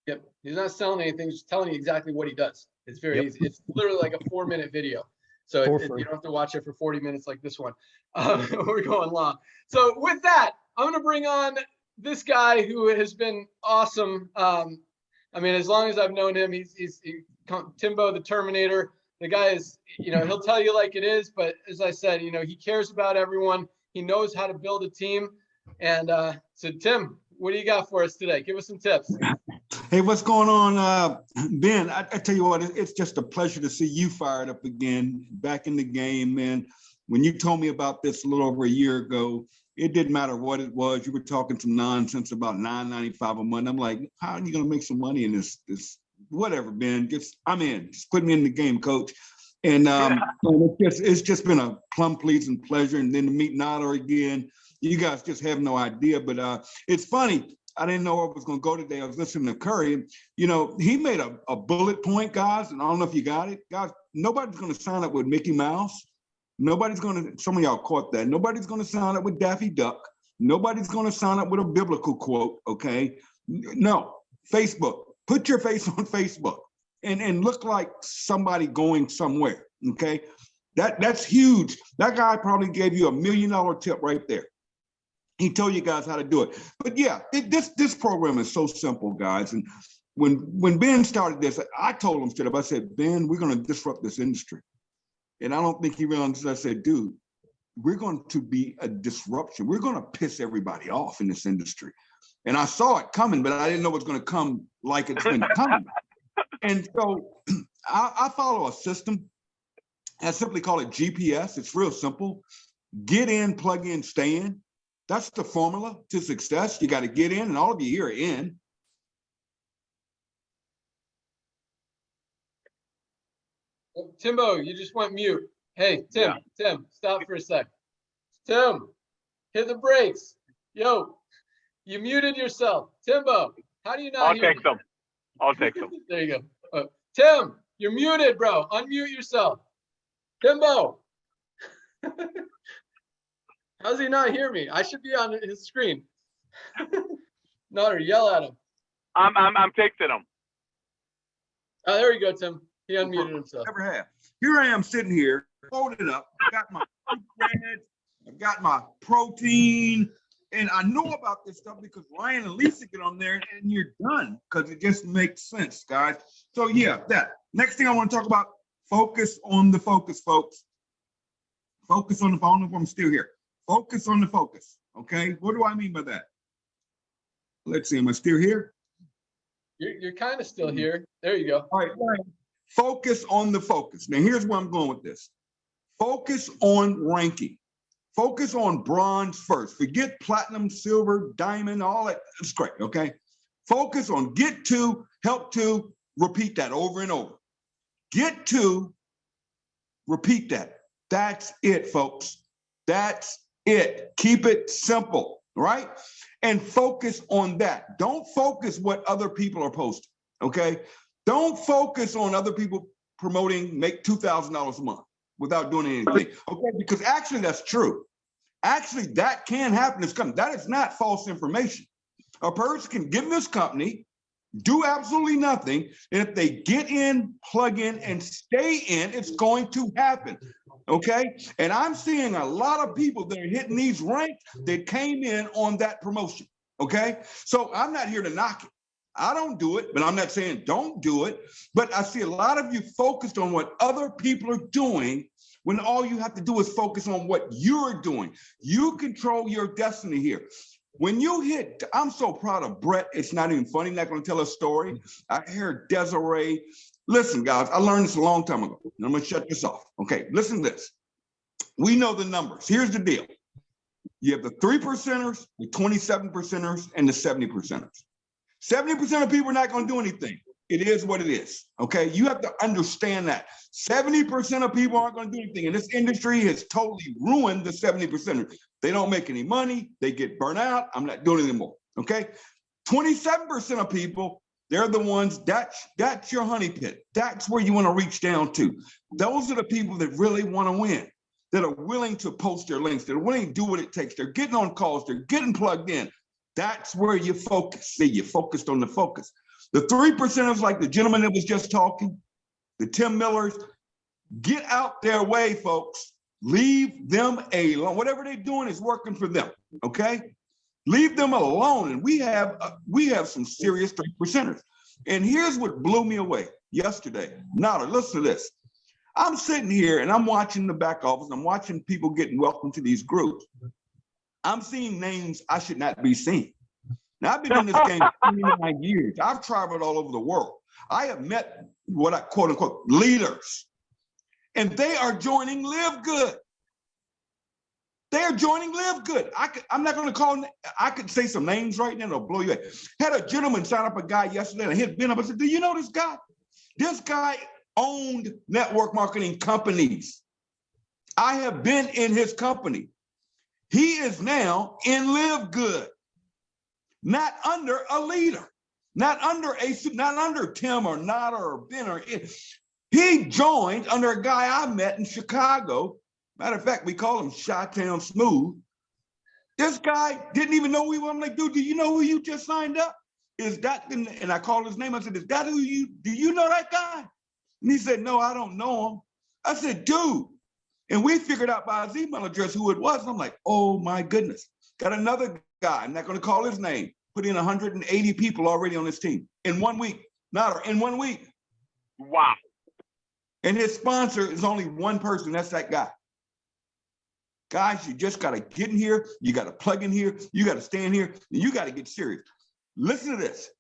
Yep, he's not selling anything; just telling you exactly what he does. It's very easy. It's literally like a 4-minute video, so you don't have to watch it for 40 minutes like this one. We're going long. So with that, I'm going to bring on this guy who has been awesome. I mean, as long as I've known him, he's Timbo the Terminator. The guy is, you know, he'll tell you like it is, but as I said, you know, he cares about everyone. He knows how to build a team. And so Tim, what do you got for us today? Give us some tips. Hey, what's going on, Ben? I tell you what, it's just a pleasure to see you fired up again, back in the game, man. When you told me about this a little over a year ago, it didn't matter what it was. You were talking some nonsense about $9.95 a month. I'm like, how are you going to make some money in this whatever, Ben? I'm in. Just put me in the game, coach. And it's just been a plum pleasing pleasure. And then to meet Nader again, you guys just have no idea. But it's funny. I didn't know where I was going to go today. I was listening to Curry. You know, he made a bullet point, guys, and I don't know if you got it. Guys, nobody's going to sign up with Mickey Mouse. Nobody's going to, some of y'all caught that. Nobody's going to sign up with Daffy Duck. Nobody's going to sign up with a biblical quote, okay? No, Facebook. Put your face on Facebook and look like somebody going somewhere, okay? That's huge. That guy probably gave you $1 million tip right there. He told you guys how to do it. But yeah, this program is so simple, guys. And when Ben started this, I told him straight up, I said, Ben, we're going to disrupt this industry. And I don't think he really understood. I said, dude, we're going to be a disruption. We're going to piss everybody off in this industry. And I saw it coming, but I didn't know it was going to come like it's been coming. And so I follow a system. I simply call it GPS. It's real simple. Get in, plug in, stay in. That's the formula to success. You got to get in, and all of you here are in. Timbo, you just went mute. Hey, Tim, stop for a sec. Tim, hit the brakes. Yo, you muted yourself. Timbo, how do you not hear me? I'll text him. There you go. Tim, you're muted, bro. Unmute yourself. Timbo. How does he not hear me? I should be on his screen. Nader, yell at him. I'm texting him. Oh, there we go, Tim. He unmuted himself. Never have. Here I am sitting here, folded up. I got my bread, I've got my protein, and I know about this stuff because Ryan and Lisa get on there and you're done because it just makes sense, guys. So yeah, that. Next thing I want to talk about, focus on the focus, folks. Focus on the phone. If I'm still here. Focus on the focus. Okay. What do I mean by that? Let's see. Am I still here? You're kind of still here. There you go. All right. Focus on the focus. Now here's where I'm going with this. Focus on ranking. Focus on bronze first. Forget platinum, silver, diamond, all that. It's great. Okay. Focus on get to, help to, repeat that over and over. Get to, repeat that. That's it, folks. That's it. Keep it simple, right? And focus on that. Don't focus what other people are posting, okay? Don't focus on other people promoting make $2,000 a month without doing anything, okay? Because actually that's true. Actually, that can happen. That is not false information. A person can get in this company, do absolutely nothing, and if they get in, plug in, and stay in, it's going to happen, okay? And I'm seeing a lot of people that are hitting these ranks that came in on that promotion, okay? So I'm not here to knock it. I don't do it, but I'm not saying don't do it, but I see a lot of you focused on what other people are doing when all you have to do is focus on what you're doing. You control your destiny here. When you hit, I'm so proud of Brett. It's not even funny. I'm not going to tell a story. I heard Desiree. Listen, guys, I learned this a long time ago. I'm going to shut this off. Okay, listen to this. We know the numbers. Here's the deal. You have the 3%ers, the 27%ers, and the 70%ers. 70% of people are not going to do anything. It is what it is. Okay, you have to understand that. 70% of people aren't going to do anything. And this industry has totally ruined the 70%. They don't make any money. They get burnt out. I'm not doing it anymore. Okay, 27% of people, they're the ones, that's your honey pit. That's where you want to reach down to. Those are the people that really want to win, that are willing to post their links, that are willing to do what it takes. They're getting on calls. They're getting plugged in. That's where you focus. See, you focused on the focus. The 3%ers, like the gentleman that was just talking, the Tim Millers, get out their way, folks. Leave them alone. Whatever they're doing is working for them, okay? Leave them alone. And we have some serious 3%ers. And here's what blew me away yesterday. Now, listen to this. I'm sitting here and I'm watching the back office. I'm watching people getting welcome to these groups. I'm seeing names I should not be seeing. Now, I've been in this game 29 years. I've traveled all over the world. I have met what I quote unquote leaders, and they are joining LiveGood. They are joining LiveGood. I'm not going to call them. I could say some names right now, it'll blow you away. Had a gentleman sign up a guy yesterday, and I hit Ben up. I said, do you know this guy? This guy owned network marketing companies. I have been in his company. He is now in LiveGood. Not under a leader, not under Tim or Nada or Ben or it. He joined under a guy I met in Chicago. Matter of fact, we call him Chi-Town Smooth. This guy didn't even know who he was. I'm like, dude, do you know who you just signed up? Is that, and I called his name. I said, is that who do you know that guy? And he said, no, I don't know him. I said, dude. And we figured out by his email address who it was. And I'm like, oh my goodness. Got another guy, I'm not going to call his name, put in 180 people already on his team in 1 week. Not in 1 week. Wow. And his sponsor is only one person. That's that guy. Guys, you just got to get in here. You got to plug in here. You got to stand here. And you got to get serious. Listen to this.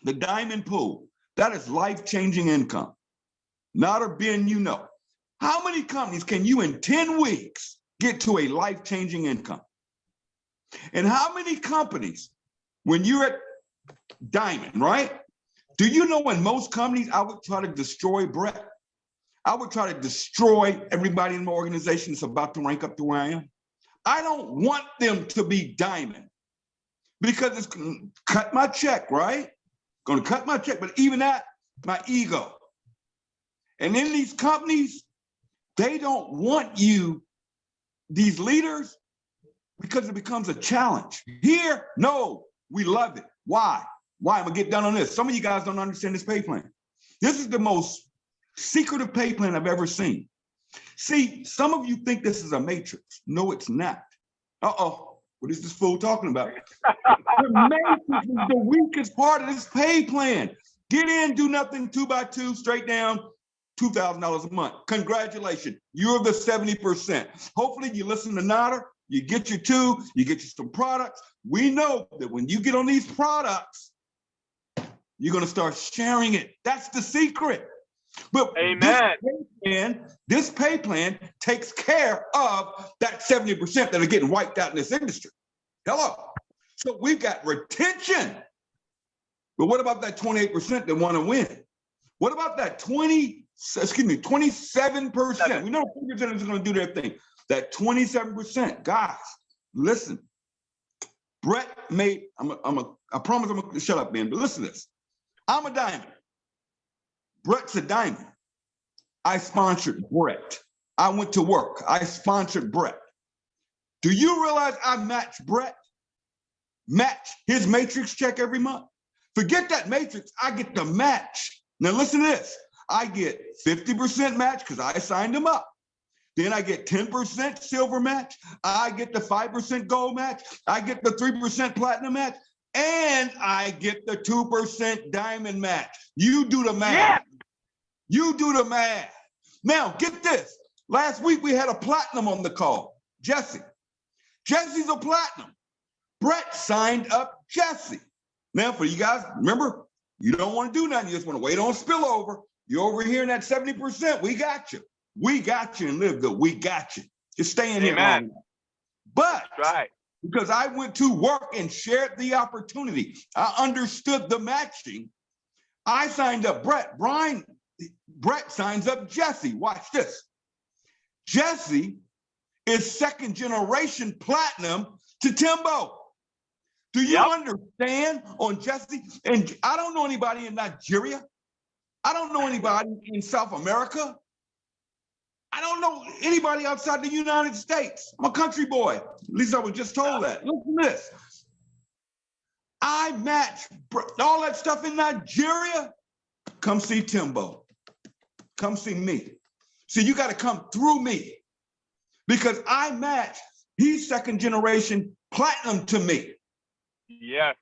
The diamond pool, that is life-changing income. Not or Ben, you know. How many companies can you in 10 weeks get to a life-changing income? And how many companies, when you're at diamond, right? Do you know in most companies, I would try to destroy Brett? I would try to destroy everybody in my organization that's about to rank up to where I am. I don't want them to be diamond because it's going to cut my check, right? Going to cut my check, but even that, my ego. And in these companies, they don't want you, these leaders, because it becomes a challenge. Here, no, we love it. Why? Why? I'm going to get done on this. Some of you guys don't understand this pay plan. This is the most secretive pay plan I've ever seen. See, some of you think this is a matrix. No, it's not. Uh-oh, what is this fool talking about? The matrix is the weakest part of this pay plan. Get in, do nothing, 2x2, straight down, $2,000 a month. Congratulations, you're the 70%. Hopefully you listen to Nader, you get your two, you get you some products. We know that when you get on these products, you're gonna start sharing it. That's the secret. But amen. This pay plan takes care of that 70% that are getting wiped out in this industry. Hello. So we've got retention. But what about that 28% that want to win? What about that 27%? We know figures are going to do their thing. That 27%, guys, listen. Brett made, I promise I'm going to shut up, man, but listen to this. I'm a diamond. Brett's a diamond. I sponsored Brett. I went to work. I sponsored Brett. Do you realize I match Brett? Match his matrix check every month? Forget that matrix. I get the match. Now listen to this. I get 50% match because I signed him up. Then I get 10% silver match. I get the 5% gold match. I get the 3% platinum match. And I get the 2% diamond match. You do the math. Yeah. You do the math. Now, get this. Last week, we had a platinum on the call. Jesse. Jesse's a platinum. Brett signed up Jesse. Now, for you guys, remember, you don't want to do nothing. You just want to wait on spillover. You're over here in that 70%. We got you. We got you and LiveGood. We got you. Just stay in here. Long. But that's right. Because I went to work and shared the opportunity, I understood the matching. I signed up Brett. Brett signs up Jesse. Watch this. Jesse is second generation platinum to Timbo. Do you understand on Jesse? And I don't know anybody in Nigeria. I don't know anybody in South America. I don't know anybody outside the United States. I'm a country boy. At least I was just told that. Listen to this. I match all that stuff in Nigeria. Come see Timbo. Come see me. See, you got to come through me because I match. He's second generation platinum to me. Yeah.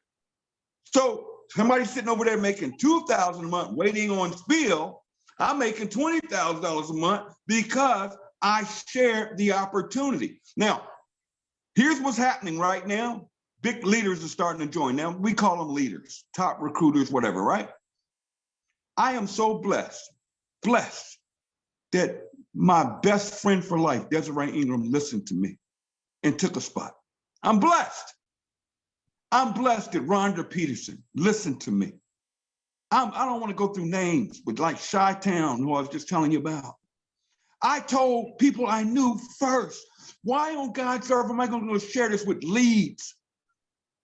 So somebody sitting over there making $2,000 a month waiting on spill. I'm making $20,000 a month because I shared the opportunity. Now, here's what's happening right now. Big leaders are starting to join. Now, we call them leaders, top recruiters, whatever, right? I am so blessed that my best friend for life, Desiree Ingram, listened to me and took a spot. I'm blessed. I'm blessed that Rhonda Peterson listened to me. I don't want to go through names, but like Chi-Town, who I was just telling you about. I told people I knew first, why on God's earth am I going to share this with leads?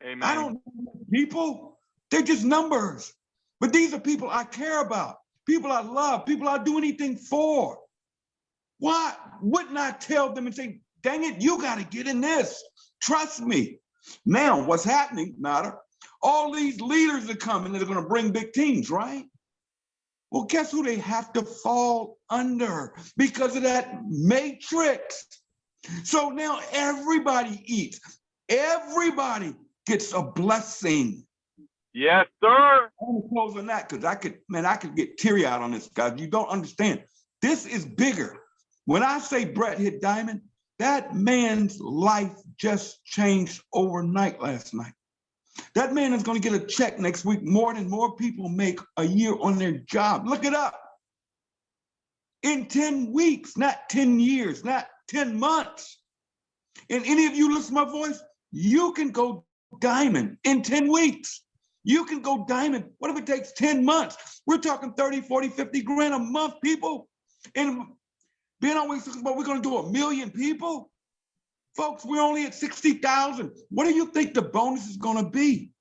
Amen. I don't know people. They're just numbers. But these are people I care about, people I love, people I'd do anything for. Why wouldn't I tell them and say, dang it, you got to get in this. Trust me. Now, what's happening, Nader? All these leaders are coming that are going to bring big teams, right? Well, guess who they have to fall under because of that matrix? So now everybody eats. Everybody gets a blessing. Yes, sir. I'm going to close on that because I could get teary-eyed on this, guys. You don't understand. This is bigger. When I say Brett hit diamond, that man's life just changed overnight last night. That man is going to get a check next week more than more people make a year on their job. Look it up. In 10 weeks, not 10 years, not 10 months. And any of you listen to my voice, you can go diamond in 10 weeks. You can go diamond. What if it takes 10 months? We're talking 30, 40, 50 grand a month, people. And Ben always talks about we're going to do 1 million people. Folks, we're only at 60,000. What do you think the bonus is going to be?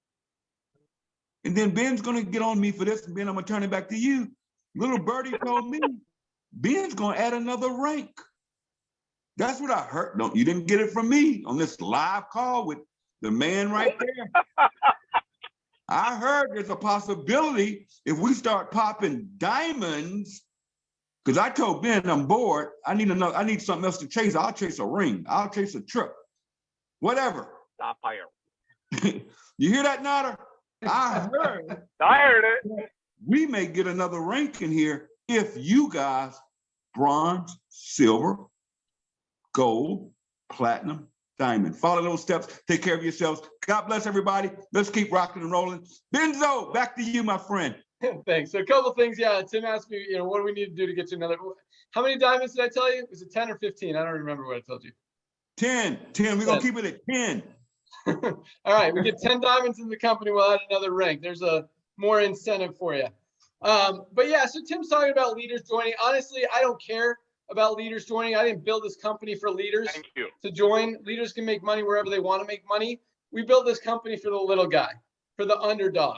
And then Ben's going to get on me for this, and Ben, I'm going to turn it back to you. Little birdie told me Ben's going to add another rank. That's what I heard. No, you didn't get it from me on this live call with the man right there. I heard there's a possibility if we start popping diamonds, because I told Ben I'm bored. I need something else to chase. I'll chase a ring. I'll chase a trip. Whatever. Sapphire. You hear that, Nader? I heard it. We may get another ranking here if you guys bronze, silver, gold, platinum, diamond. Follow those steps. Take care of yourselves. God bless everybody. Let's keep rocking and rolling. Benzo, back to you, my friend. Thanks. So a couple things. Yeah, Tim asked me, what do we need to do to get to another? How many diamonds did I tell you? Was it 10 or 15? I don't remember what I told you. 10. We're going to keep it at 10. All right. We get 10 diamonds in the company. We'll add another rank. There's a more incentive for you. But yeah, so Tim's talking about leaders joining. Honestly, I don't care about leaders joining. I didn't build this company for leaders to join. Leaders can make money wherever they want to make money. We built this company for the little guy, for the underdog.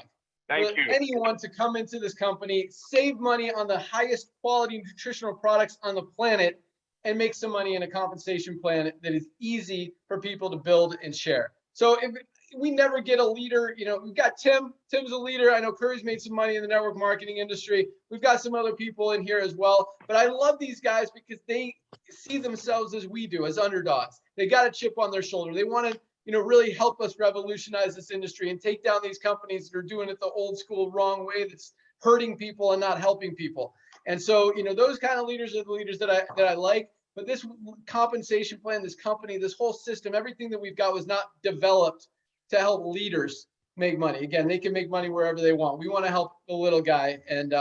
Thank you. Anyone to come into this company, save money on the highest quality nutritional products on the planet, and make some money in a compensation plan that is easy for people to build and share. So if we never get a leader, we've got Tim. Tim's a leader. I know Curry's made some money in the network marketing industry. We've got some other people in here as well. But I love these guys because they see themselves as we do, as underdogs. They got a chip on their shoulder. They want to really help us revolutionize this industry and take down these companies that are doing it the old school wrong way, that's hurting people and not helping people. And so, those kind of leaders are the leaders that I like. But this compensation plan, this company, this whole system, everything that we've got was not developed to help leaders make money. Again, they can make money wherever they want. We want to help the little guy. And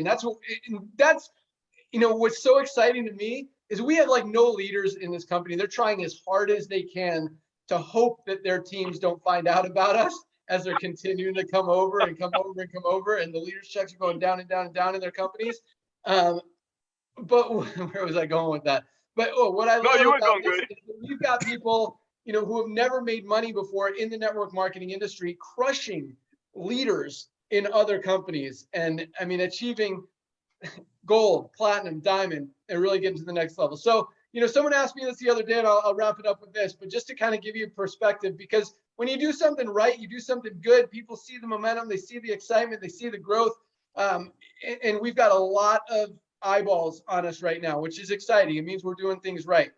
that's what's so exciting to me is we have like no leaders in this company. They're trying as hard as they can to hope that their teams don't find out about us as they're continuing to come over, and the leaders checks are going down and down and down in their companies. But where was I going with that? But what I love about this is that we've got people, who have never made money before in the network marketing industry, crushing leaders in other companies, and achieving gold, platinum, diamond, and really getting to the next level. So, someone asked me this the other day, and I'll wrap it up with this, but just to kind of give you perspective, because when you do something right, you do something good, people see the momentum, they see the excitement, they see the growth. And we've got a lot of eyeballs on us right now, which is exciting. It means we're doing things right.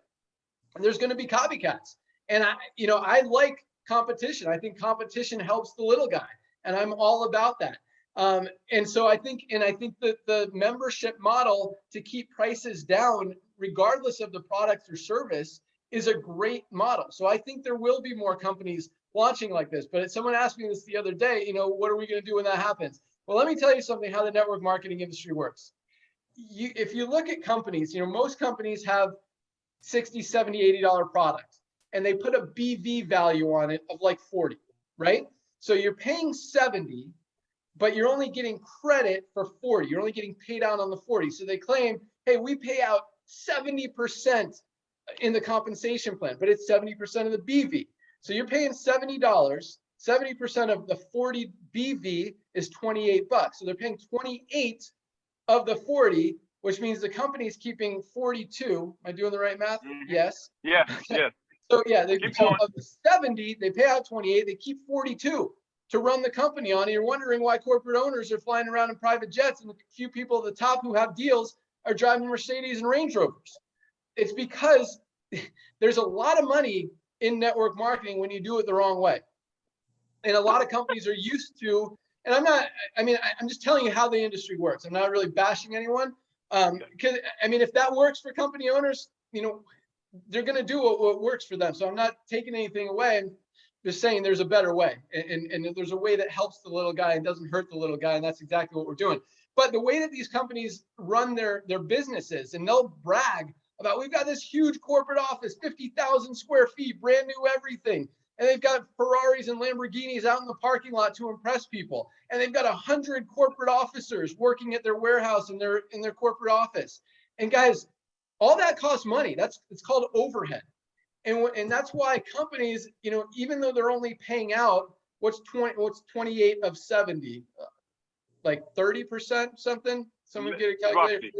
And there's going to be copycats. And I like competition. I think competition helps the little guy, and I'm all about that. And so I think that the membership model to keep prices down, regardless of the product or service, is a great model. So I think there will be more companies launching like this. But someone asked me this the other day, what are we going to do when that happens? Well, let me tell you something, how the network marketing industry works. If you look at companies, most companies have $60, $70, $80 products, and they put a BV value on it of like 40, right? So you're paying 70, but you're only getting credit for 40. You're only getting paid out on the 40. So they claim, hey, we pay out 70% in the compensation plan, but it's 70% of the BV. So you're paying $70. 70% of the 40 BV is $28. So they're paying 28 of the 40, which means the company is keeping 42. Am I doing the right math? Yes. Yeah. Yeah. So yeah, of the 70, they pay out 28. They keep 42 to run the company on. And you're wondering why corporate owners are flying around in private jets, and the few people at the top who have deals are driving Mercedes and Range Rovers. It's because there's a lot of money in network marketing when you do it the wrong way. And a lot of companies are used to, and I'm just telling you how the industry works. I'm not really bashing anyone. Because if that works for company owners, they're going to do what works for them. So I'm not taking anything away. I'm just saying there's a better way. And there's a way that helps the little guy and doesn't hurt the little guy. And that's exactly what we're doing. But the way that these companies run their businesses, and they'll brag about, we've got this huge corporate office, 50,000 square feet, brand new everything. And they've got Ferraris and Lamborghinis out in the parking lot to impress people. And they've got 100 corporate officers working at their warehouse in their corporate office. And guys, all that costs money. It's called overhead. And that's why companies, even though they're only paying out what's 28 of 70, like 30% something. Someone get a calculator.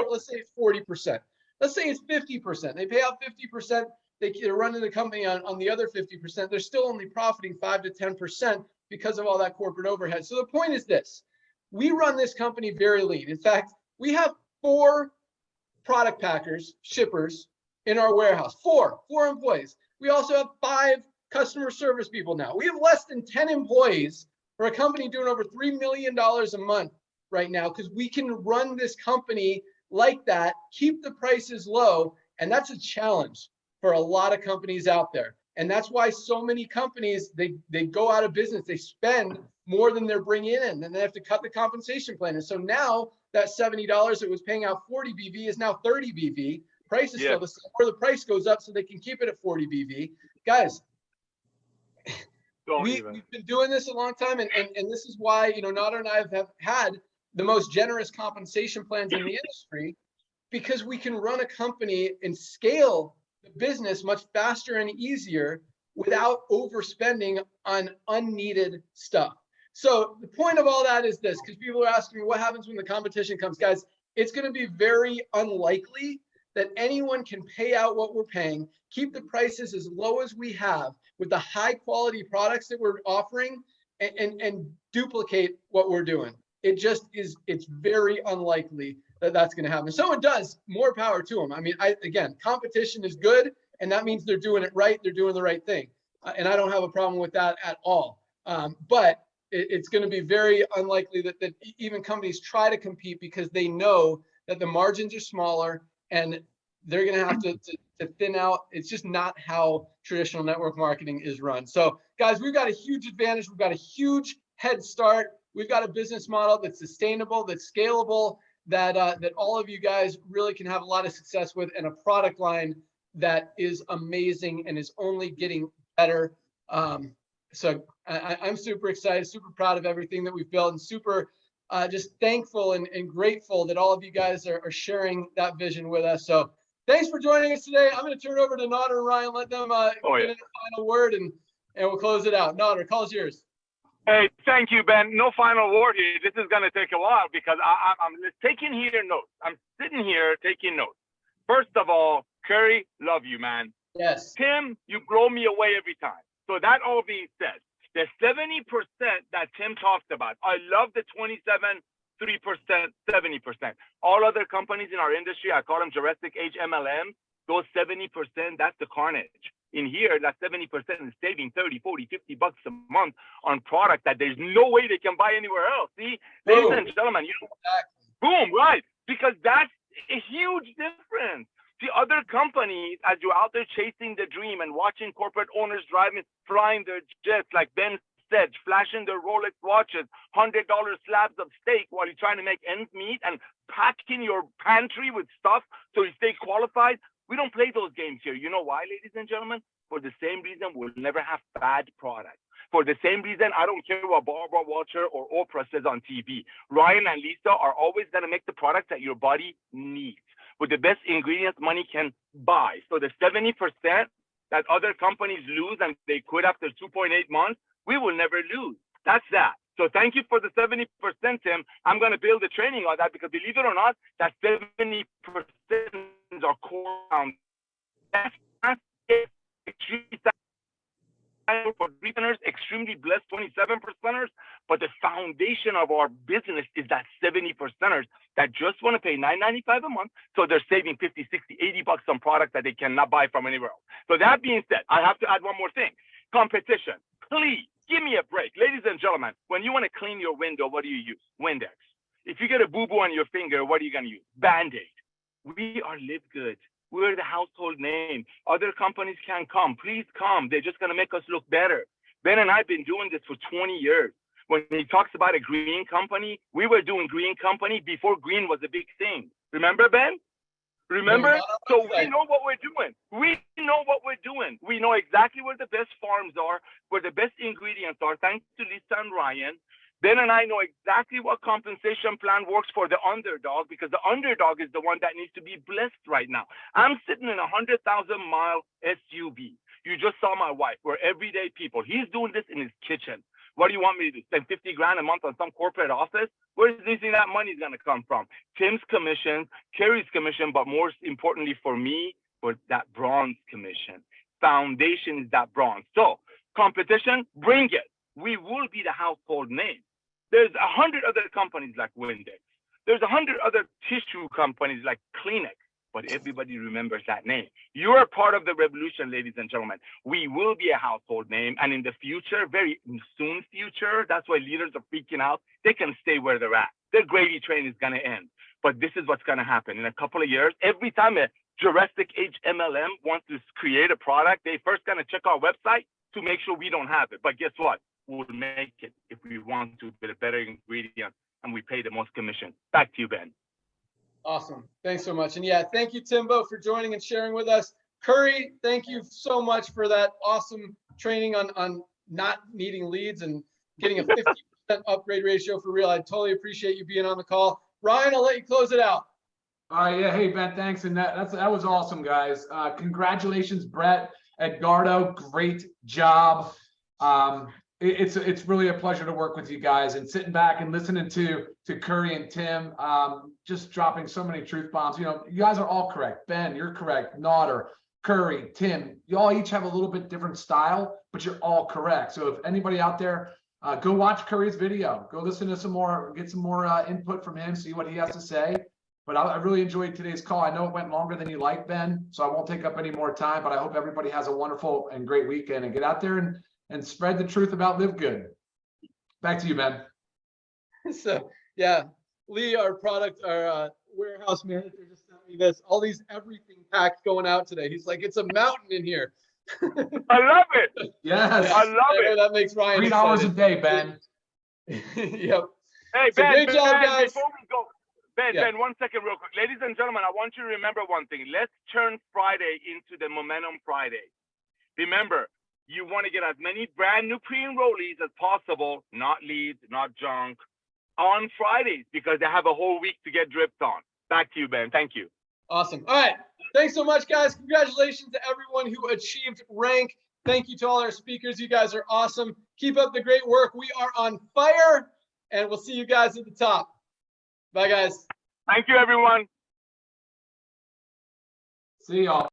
Let's say it's 40%. Let's say it's 50%. They pay out 50%. They're running the company on the other 50%. They're still only profiting 5 to 10% because of all that corporate overhead. So the point is this: we run this company very lean. In fact, we have 4 product packers, shippers in our warehouse, 4 employees. We also have 5 customer service people now. We have less than 10 employees for a company doing over $3 million a month right now, because we can run this company like that, keep the prices low. And that's a challenge for a lot of companies out there. And that's why so many companies, they go out of business. They spend more than they're bringing in, and they have to cut the compensation plan. And so now that $70 that was paying out 40 BV is now 30 BV. Price is still the same, or the price goes up so they can keep it at 40 BV. Guys, we've been doing this a long time, and this is why, you know, Nader and I have had the most generous compensation plans in the industry, because we can run a company and scale the business much faster and easier without overspending on unneeded stuff. So the point of all that is this, because people are asking me what happens when the competition comes. Guys, it's going to be very unlikely that anyone can pay out what we're paying, keep the prices as low as we have with the high quality products that we're offering, and duplicate what we're doing. It just is, it's very unlikely that that's going to happen. So it does, more power to them. I mean, again, competition is good, and that means they're doing it right. They're doing the right thing. And I don't have a problem with that at all. But it's going to be very unlikely that even companies try to compete, because they know that the margins are smaller and they're going to have to thin out. It's just not how traditional network marketing is run. So guys, we've got a huge advantage. We've got a huge head start. We've got a business model that's sustainable, that's scalable, that all of you guys really can have a lot of success with, and a product line that is amazing and is only getting better. So I'm super excited, super proud of everything that we've built, and super just thankful and grateful that all of you guys are sharing that vision with us. So thanks for joining us today. I'm going to turn it over to Nader and Ryan, let them get in a final word, and we'll close it out. Nader, call's yours. Hey, thank you, Ben. No final word here. This is going to take a while, because I'm taking here notes. I'm sitting here taking notes. First of all, Curry, love you, man. Yes. Tim, you blow me away every time. So that all being said, the 70% that Tim talked about, I love the 27, 3%, 70%. All other companies in our industry, I call them Jurassic Age MLM, those 70%, that's the carnage. In here, that 70% is saving 30, 40, 50 bucks a month on product that there's no way they can buy anywhere else. See, ladies and gentlemen, you know, boom, right? Because that's a huge difference. The other companies, as you're out there chasing the dream and watching corporate owners driving, flying their jets, like Ben said, flashing their Rolex watches, $100 slabs of steak while you're trying to make ends meet, and packing your pantry with stuff so you stay qualified. We don't play those games here. You know why, ladies and gentlemen? For the same reason we'll never have bad products. For the same reason, I don't care what Barbara Walters or Oprah says on TV. Ryan and Lisa are always going to make the products that your body needs with the best ingredients money can buy. So the 70% that other companies lose and they quit after 2.8 months, we will never lose. That's that. So thank you for the 70%, Tim. I'm going to build a training on that, because believe it or not, that 70% is our core foundation. That's extremely for 3%ers, extremely blessed 27%ers, but the foundation of our business is that 70%ers that just want to pay $9.95 a month, so they're saving 50, 60, 80 bucks on products that they cannot buy from anywhere else. So that being said, I have to add one more thing. Competition. Please give me a break. Ladies and gentlemen, when you want to clean your window, what do you use? Windex. If you get a boo-boo on your finger, what are you going to use? Band-Aid. We are LiveGood. We're the household name. Other companies can come. Please come. They're just going to make us look better. Ben and I have been doing this for 20 years. When he talks about a green company, we were doing green company before green was a big thing. Remember, Ben? Remember? So we know what we're doing. We know what we're doing. We know exactly where the best farms are, where the best ingredients are, thanks to Lisa and Ryan. Ben and I know exactly what compensation plan works for the underdog, because the underdog is the one that needs to be blessed right now. I'm sitting in a 100,000-mile SUV. You just saw my wife. We're everyday people. He's doing this in his kitchen. What do you want me to do? Spend $50 grand a month on some corporate office? Where do you think that money is going to come from? Tim's commission, Kerry's commission, but more importantly for me, for that bronze commission. Foundation is that bronze. So competition, bring it. we will be the household name. There's 100 other companies like Windex. There's 100 other tissue companies like Kleenex, but everybody remembers that name. You're part of the revolution, ladies and gentlemen. We will be a household name, and in the future, very soon future, that's why leaders are freaking out. They can stay where they're at. Their gravy train is going to end. But this is what's going to happen. In a couple of years, every time a Jurassic Age MLM wants to create a product, they first going to check our website to make sure we don't have it. But guess what? We'll make it if we want to with a better ingredient, and we pay the most commission. Back to you, Ben. Awesome. Thanks so much. And yeah, thank you, Timbo, for joining and sharing with us. Curry, thank you so much for that awesome training on not needing leads and getting a 50% upgrade ratio for real. I totally appreciate you being on the call. Ryan, I'll let you close it out. Yeah. Hey, Ben, thanks. And that was awesome, guys. Congratulations, Brett, Edgardo. Great job. It's really a pleasure to work with you guys, and sitting back and listening to Curry and Tim, just dropping so many truth bombs. You know, you guys are all correct. Ben, you're correct. Nodder, Curry, Tim, you all each have a little bit different style, but you're all correct. So if anybody out there, go watch Curry's video, go listen to some more, get some more input from him, see what he has to say. But I really enjoyed today's call. I know it went longer than you like, Ben, so I won't take up any more time, but I hope everybody has a wonderful and great weekend, and get out there and spread the truth about LiveGood. Back to you, Ben. So yeah, Lee, our warehouse manager, just sent me this. All these everything packs going out today. He's like, it's a mountain in here. I love it. Yes. I love it. That makes Ryan 3 excited. hours a day, Ben. Yep. Hey, So Ben, great job, guys. Before we go, Ben, Yeah. Ben, 1 second real quick. Ladies and gentlemen, I want you to remember one thing. Let's turn Friday into the Momentum Friday. Remember, you want to get as many brand new pre-enrollees as possible, not leads, not junk, on Fridays, because they have a whole week to get dripped on. Back to you, Ben. Thank you. Awesome. All right. Thanks so much, guys. Congratulations to everyone who achieved rank. Thank you to all our speakers. You guys are awesome. Keep up the great work. We are on fire, and we'll see you guys at the top. Bye, guys. Thank you, everyone. See y'all.